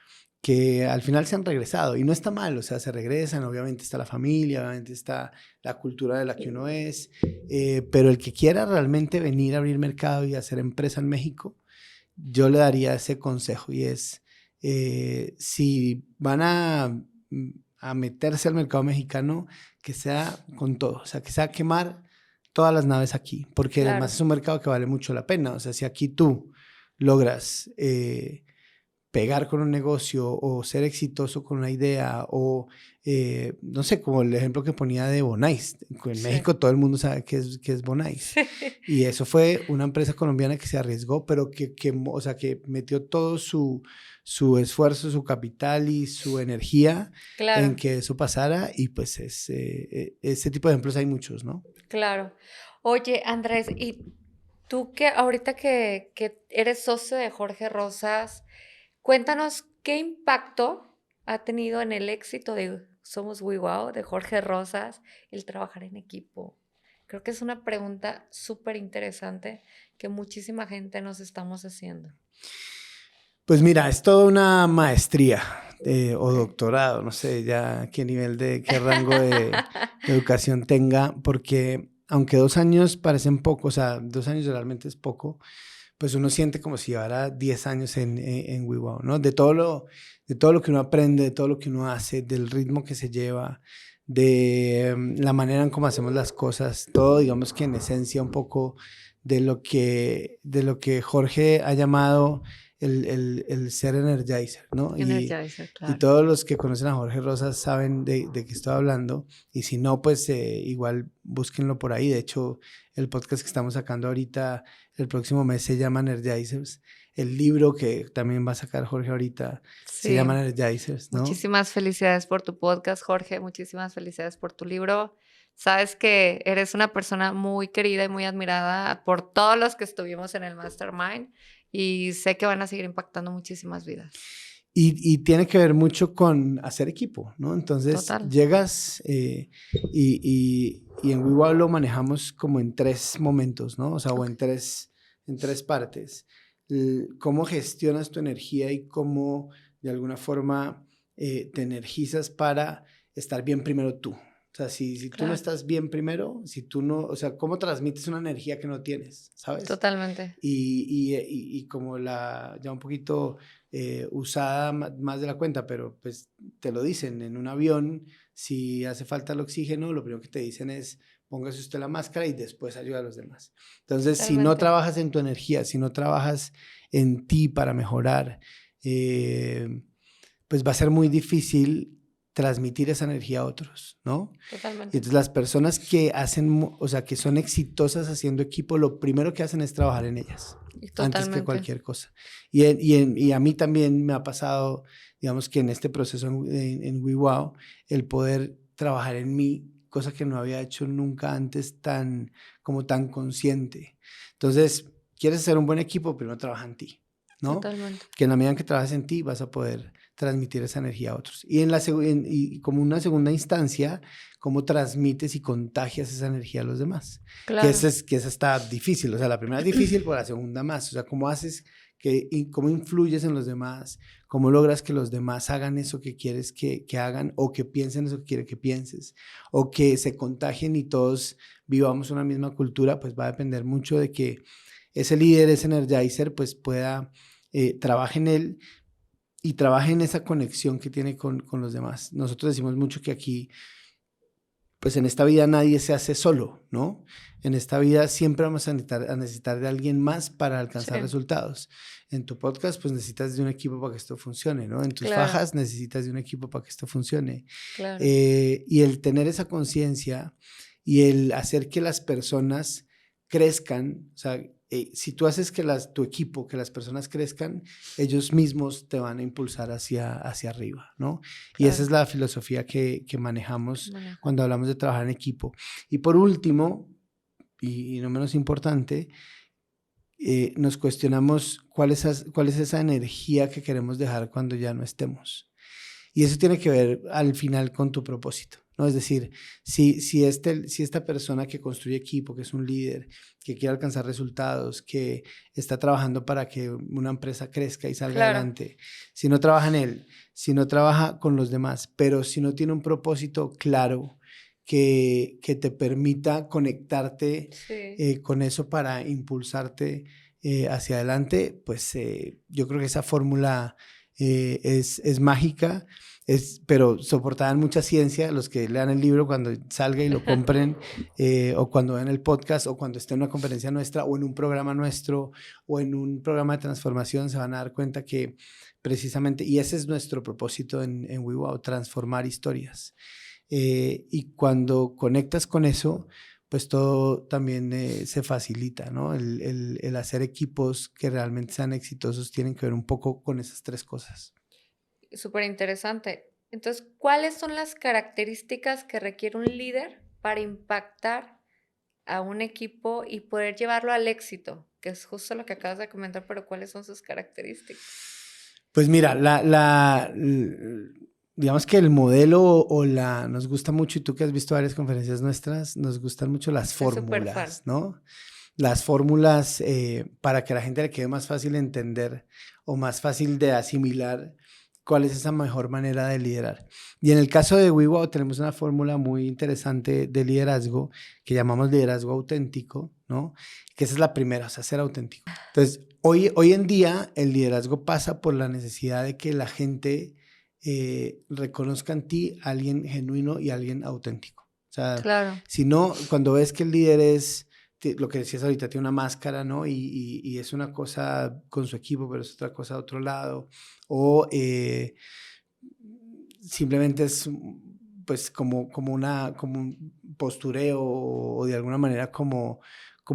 al final se han regresado y no está mal, o sea, se regresan, obviamente está la familia, obviamente está la cultura de la que uno es, pero el que quiera realmente venir a abrir mercado y hacer empresa en México, yo le daría ese consejo y es, si van a meterse al mercado mexicano, que sea con todo, o sea, que sea quemar todas las naves aquí, porque Claro. además es un mercado que vale mucho la pena, o sea, si aquí tú logras pegar con un negocio o ser exitoso con una idea o, no sé, como el ejemplo que ponía de Bonais. En Sí. México todo el mundo sabe qué es Bonais. Sí. Y eso fue una empresa colombiana que se arriesgó, pero o sea, que metió todo su esfuerzo, su capital y su energía Claro. en que eso pasara y pues ese tipo de ejemplos hay muchos, ¿no? Claro. Oye, Andrés, y tú que ahorita que eres socio de Jorge Rosas, cuéntanos qué impacto ha tenido en el éxito de Somos WeWow, de Jorge Rosas, el trabajar en equipo. Creo que es una pregunta súper interesante que muchísima gente nos estamos haciendo. Pues mira, es toda una maestría o Ok. doctorado, no sé ya qué rango de educación tenga, porque aunque 2 años parecen poco, o sea, 2 años realmente es poco, pues uno siente como si llevara 10 años en WeWow, ¿no? De todo lo que uno aprende, de todo lo que uno hace, del ritmo que se lleva, de la manera en cómo hacemos las cosas, todo digamos que en esencia un poco de lo que Jorge ha llamado el ser energizer, ¿no? Energizer, Y claro. todos los que conocen a Jorge Rosas saben de qué estoy hablando, y si no, pues igual búsquenlo por ahí. De hecho, el podcast que estamos sacando ahorita, el próximo mes, se llama Energizers. El libro que también va a sacar Jorge ahorita se Sí. llama Energizers, ¿no? Muchísimas felicidades por tu podcast, Jorge. Muchísimas felicidades por tu libro. Sabes que eres una persona muy querida y muy admirada por todos los que estuvimos en el Mastermind y sé que van a seguir impactando muchísimas vidas. Y tiene que ver mucho con hacer equipo, ¿no? Entonces Total. llegas y en WeWow lo manejamos como en 3 momentos, ¿no? O sea, o en tres partes. Cómo gestionas tu energía y cómo de alguna forma te energizas para estar bien primero tú. O sea, si tú no Claro. estás bien primero, si tú no, o sea, ¿cómo transmites una energía que no tienes? ¿Sabes? Totalmente. Y como ya un poquito usada más de la cuenta, pero pues te lo dicen en un avión, si hace falta el oxígeno, lo primero que te dicen es póngase usted la máscara y después ayuda a los demás. Entonces, si no Totalmente. trabajas en tu energía, si no trabajas en ti para mejorar, pues va a ser muy difícil transmitir esa energía a otros, ¿no? Y Totalmente. entonces las personas que hacen, o sea, que son exitosas haciendo equipo, lo primero que hacen es trabajar en ellas, antes que cualquier cosa. Y a mí también me ha pasado, digamos que en este proceso en WeWow, el poder trabajar en mí cosa que no había hecho nunca antes tan consciente. Entonces, quieres ser un buen equipo, primero trabaja en ti, ¿no? Totalmente. Que en la medida en que trabajes en ti vas a poder transmitir esa energía a otros. Y, y como una segunda instancia, cómo transmites y contagias esa energía a los demás. Claro. Que esa está difícil. O sea, la primera es difícil, pero la segunda más. O sea, cómo haces cómo influyes en los demás, cómo logras que los demás hagan eso que quieres que hagan, o que piensen eso que quieres que pienses, o que se contagien y todos vivamos una misma cultura, pues va a depender mucho de que ese líder, ese energizer, pues pueda, trabaje en él y trabaje en esa conexión que tiene con los demás. Nosotros decimos mucho que aquí, pues en esta vida nadie se hace solo, ¿no? En esta vida siempre vamos a necesitar de alguien más para alcanzar resultados. En tu podcast, pues necesitas de un equipo para que esto funcione, ¿no? En tus fajas necesitas de un equipo para que esto funcione. Claro. Y el tener esa conciencia y el hacer que las personas crezcan, o sea, si tú haces que tu equipo, que las personas crezcan, ellos mismos te van a impulsar hacia arriba, ¿no? Claro. Y esa es la filosofía que manejamos cuando hablamos de trabajar en equipo. Y por último, y no menos importante, nos cuestionamos cuál es esa energía que queremos dejar cuando ya no estemos. Y eso tiene que ver al final con tu propósito, ¿no? Es decir, si esta persona que construye equipo, que es un líder, que quiere alcanzar resultados, que está trabajando para que una empresa crezca y salga adelante, si no trabaja en él, si no trabaja con los demás, pero si no tiene un propósito claro que te permita conectarte con eso para impulsarte hacia adelante, pues yo creo que esa fórmula es mágica, pero soportada en mucha ciencia. Los que lean el libro cuando salga y lo compren, o cuando vean el podcast, o cuando esté en una conferencia nuestra, o en un programa nuestro, o en un programa de transformación, se van a dar cuenta que precisamente, y ese es nuestro propósito en WeWow, transformar historias. Y cuando conectas con eso, pues todo también se facilita, ¿no? El hacer equipos que realmente sean exitosos tienen que ver un poco con esas tres cosas. Súper interesante. Entonces, ¿cuáles son las características que requiere un líder para impactar a un equipo y poder llevarlo al éxito? Que es justo lo que acabas de comentar, pero ¿cuáles son sus características? Pues mira, digamos que el modelo nos gusta mucho, y tú que has visto varias conferencias nuestras, nos gustan mucho las fórmulas, ¿no? Las fórmulas para que a la gente le quede más fácil entender o más fácil de asimilar cuál es esa mejor manera de liderar. Y en el caso de WeWow tenemos una fórmula muy interesante de liderazgo que llamamos liderazgo auténtico, ¿no? Que esa es la primera, o sea, ser auténtico. Entonces, hoy en día el liderazgo pasa por la necesidad de que la gente reconozca en ti a alguien genuino y a alguien auténtico. O sea, si no, cuando ves que el líder es lo que decías ahorita, tiene una máscara, ¿no? Y es una cosa con su equipo, pero es otra cosa de otro lado. O simplemente es pues como un postureo, o de alguna manera como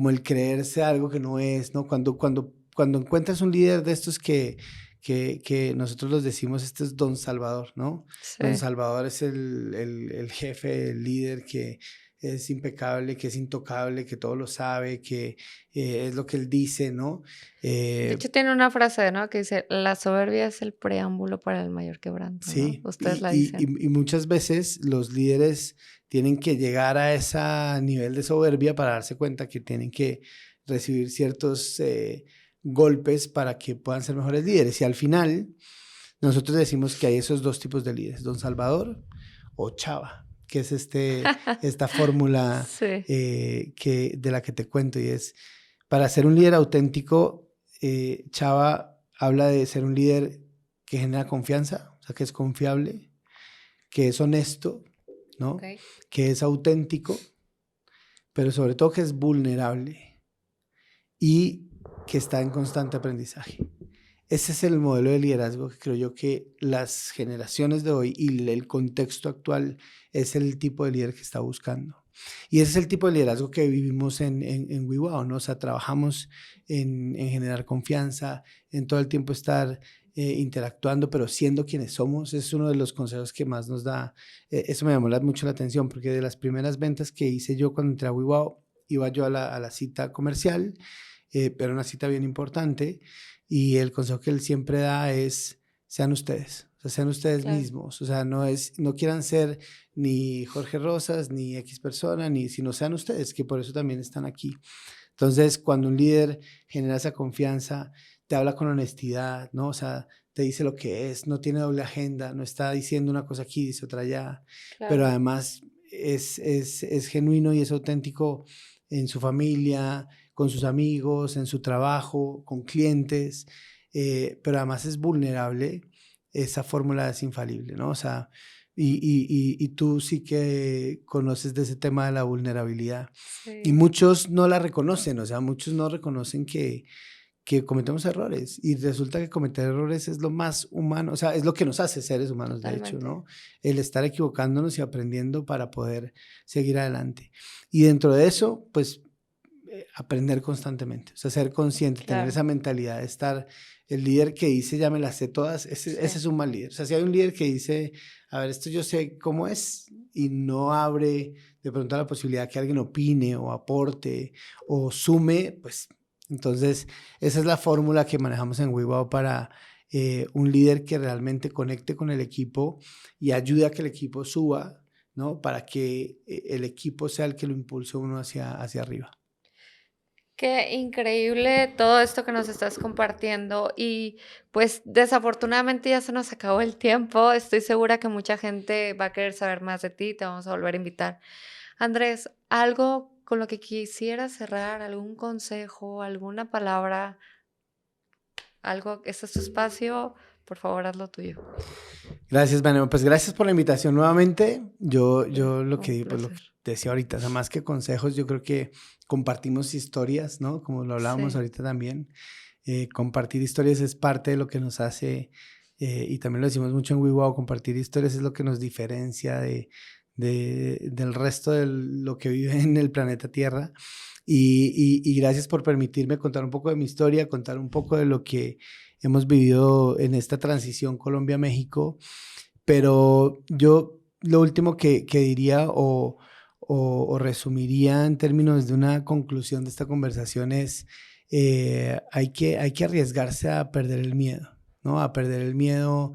el creerse algo que no es, ¿no? Cuando encuentras un líder de estos que nosotros los decimos, este es Don Salvador, ¿no? Sí. Don Salvador es el jefe, el líder que es impecable, que es intocable, que todo lo sabe, que es lo que él dice, ¿no? De hecho, tiene una frase, ¿no? Que dice, la soberbia es el preámbulo para el mayor quebranto, sí, ¿no? Ustedes la dicen. Y muchas veces los líderes tienen que llegar a ese nivel de soberbia para darse cuenta que tienen que recibir ciertos golpes para que puedan ser mejores líderes. Y al final, nosotros decimos que hay esos dos tipos de líderes, Don Salvador o Chava, que es esta fórmula sí. De la que te cuento, y es, para ser un líder auténtico, Chava habla de ser un líder que genera confianza, o sea, que es confiable, que es honesto, ¿no? Okay. Que es auténtico, pero sobre todo que es vulnerable y que está en constante aprendizaje. Ese es el modelo de liderazgo que creo yo que las generaciones de hoy y el contexto actual es el tipo de líder que está buscando. Y ese es el tipo de liderazgo que vivimos en WeWow, ¿no? O sea, trabajamos en generar confianza, en todo el tiempo estar interactuando, pero siendo quienes somos. Es uno de los consejos que más nos da. Eso me llamó mucho la atención, porque de las primeras ventas que hice yo cuando entré a WeWow, iba yo a la cita comercial, pero una cita bien importante, y el consejo que él siempre da es: sean ustedes. O sea, sean ustedes mismos. O sea, no quieran ser ni Jorge Rosas, ni X persona, sino sean ustedes, que por eso también están aquí. Entonces, cuando un líder genera esa confianza, te habla con honestidad, ¿no? O sea, te dice lo que es, no tiene doble agenda, no está diciendo una cosa aquí, dice otra allá, pero además es genuino y es auténtico en su familia, con sus amigos, en su trabajo, con clientes, pero además es vulnerable. Esa fórmula es infalible, ¿no? O sea, y tú sí que conoces de ese tema de la vulnerabilidad. Sí. Y muchos no la reconocen, o sea, muchos no reconocen que cometemos errores, y resulta que cometer errores es lo más humano, o sea, es lo que nos hace seres humanos. Totalmente. De hecho, ¿no? El estar equivocándonos y aprendiendo para poder seguir adelante. Y dentro de eso, pues, aprender constantemente, o sea, ser consciente, tener esa mentalidad de estar. El líder que dice ya me las sé todas, ese es un mal líder. O sea, si hay un líder que dice, a ver, esto yo sé cómo es, y no abre de pronto la posibilidad que alguien opine o aporte o sume, pues entonces esa es la fórmula que manejamos en WeWow para un líder que realmente conecte con el equipo y ayude a que el equipo suba, ¿no? Para que el equipo sea el que lo impulse uno hacia arriba. Qué increíble todo esto que nos estás compartiendo, y pues desafortunadamente ya se nos acabó el tiempo. Estoy segura que mucha gente va a querer saber más de ti, te vamos a volver a invitar. Andrés, algo con lo que quisiera cerrar, algún consejo, alguna palabra, algo, este es tu espacio, por favor, haz lo tuyo. Gracias, Vanessa. Pues gracias por la invitación nuevamente. Yo lo que decía ahorita, o sea, más que consejos, yo creo que compartimos historias, ¿no? Como lo hablábamos ahorita también. Compartir historias es parte de lo que nos hace, y también lo decimos mucho en WeWow, compartir historias es lo que nos diferencia del resto de lo que vive en el planeta Tierra. Y gracias por permitirme contar un poco de mi historia, contar un poco de lo que hemos vivido en esta transición Colombia-México. Pero yo lo último que diría o resumiría en términos de una conclusión de esta conversación es: hay que arriesgarse a perder el miedo, ¿no? A perder el miedo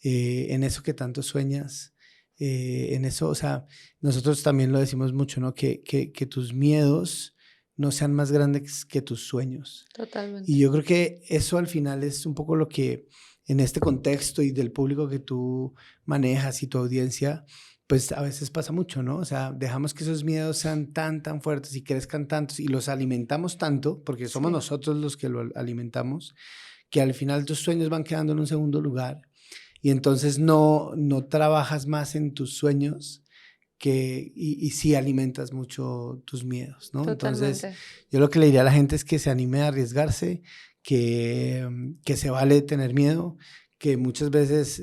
en eso que tanto sueñas, en eso, o sea, nosotros también lo decimos mucho, ¿no? Que tus miedos no sean más grandes que tus sueños. Totalmente. Y yo creo que eso al final es un poco lo que en este contexto y del público que tú manejas y tu audiencia, pues a veces pasa mucho, ¿no? O sea, dejamos que esos miedos sean tan fuertes y crezcan tantos y los alimentamos tanto, porque somos nosotros los que lo alimentamos, que al final tus sueños van quedando en un segundo lugar, y entonces no trabajas más en tus sueños, y sí alimentas mucho tus miedos, ¿no? Totalmente. Entonces, yo lo que le diría a la gente es que se anime a arriesgarse, que se vale tener miedo, que muchas veces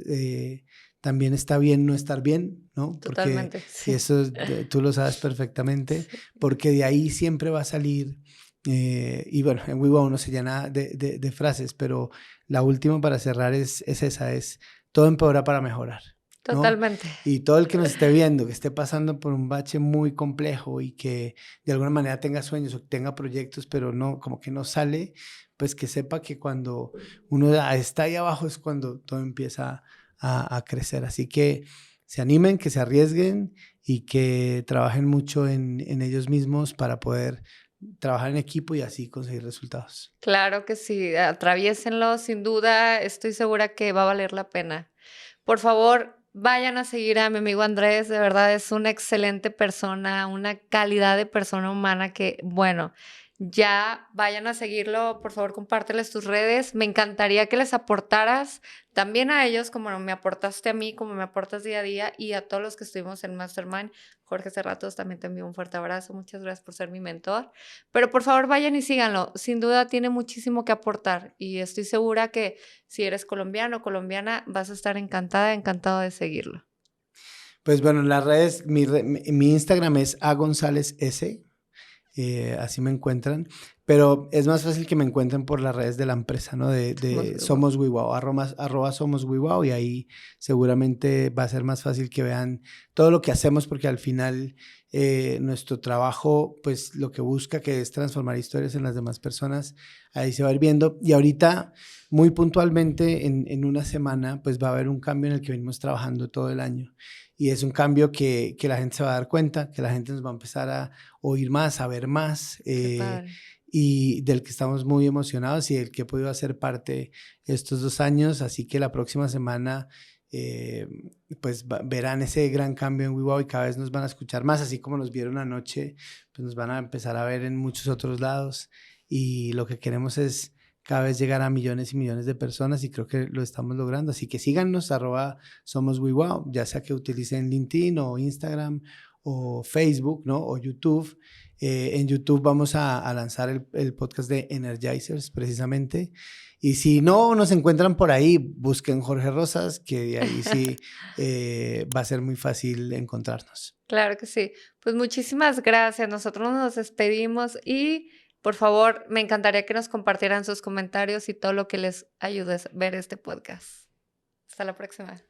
también está bien no estar bien, ¿no? Totalmente, porque eso tú lo sabes perfectamente, porque de ahí siempre va a salir, y bueno, en WeWow no se llena de frases, pero la última para cerrar es esa, es: todo empeora para mejorar. Totalmente. ¿No? Y todo el que nos esté viendo, que esté pasando por un bache muy complejo y que de alguna manera tenga sueños o tenga proyectos, pero no, como que no sale, pues que sepa que cuando uno está ahí abajo es cuando todo empieza a crecer. Así que se animen, que se arriesguen y que trabajen mucho en ellos mismos para poder trabajar en equipo y así conseguir resultados. Claro que sí, atraviésenlo, sin duda, estoy segura que va a valer la pena. Por favor, vayan a seguir a mi amigo Andrés, de verdad es una excelente persona, una calidad de persona humana que, bueno, ya vayan a seguirlo, por favor, compárteles tus redes. Me encantaría que les aportaras también a ellos, como me aportaste a mí, como me aportas día a día, y a todos los que estuvimos en Mastermind. Jorge Cerratos, también te envío un fuerte abrazo. Muchas gracias por ser mi mentor. Pero por favor, vayan y síganlo. Sin duda tiene muchísimo que aportar y estoy segura que si eres colombiano o colombiana, vas a estar encantado de seguirlo. Pues bueno, en las redes, mi Instagram es agonzalez.s. Así me encuentran, pero es más fácil que me encuentren por las redes de la empresa, ¿no? De Somos WeWow, arroba Somos WeWow, y ahí seguramente va a ser más fácil que vean todo lo que hacemos, porque al final nuestro trabajo, pues lo que busca, que es transformar historias en las demás personas, ahí se va a ir viendo. Y ahorita, muy puntualmente, en una semana, pues va a haber un cambio en el que venimos trabajando todo el año. Y es un cambio que la gente se va a dar cuenta, que la gente nos va a empezar a oír más, a ver más, y del que estamos muy emocionados y del que he podido hacer parte estos 2 años. Así que la próxima semana pues verán ese gran cambio en WeWow y cada vez nos van a escuchar más, así como nos vieron anoche, pues nos van a empezar a ver en muchos otros lados, y lo que queremos es cada vez llegar a millones y millones de personas, y creo que lo estamos logrando. Así que síganos, @Somos WeWow, ya sea que utilicen LinkedIn o Instagram o Facebook, ¿no? O YouTube. En YouTube vamos a lanzar el podcast de Energizers, precisamente. Y si no nos encuentran por ahí, busquen Jorge Rosas, que de ahí sí va a ser muy fácil encontrarnos. Claro que sí. Pues muchísimas gracias. Nosotros nos despedimos y, por favor, me encantaría que nos compartieran sus comentarios y todo lo que les ayude a ver este podcast. Hasta la próxima.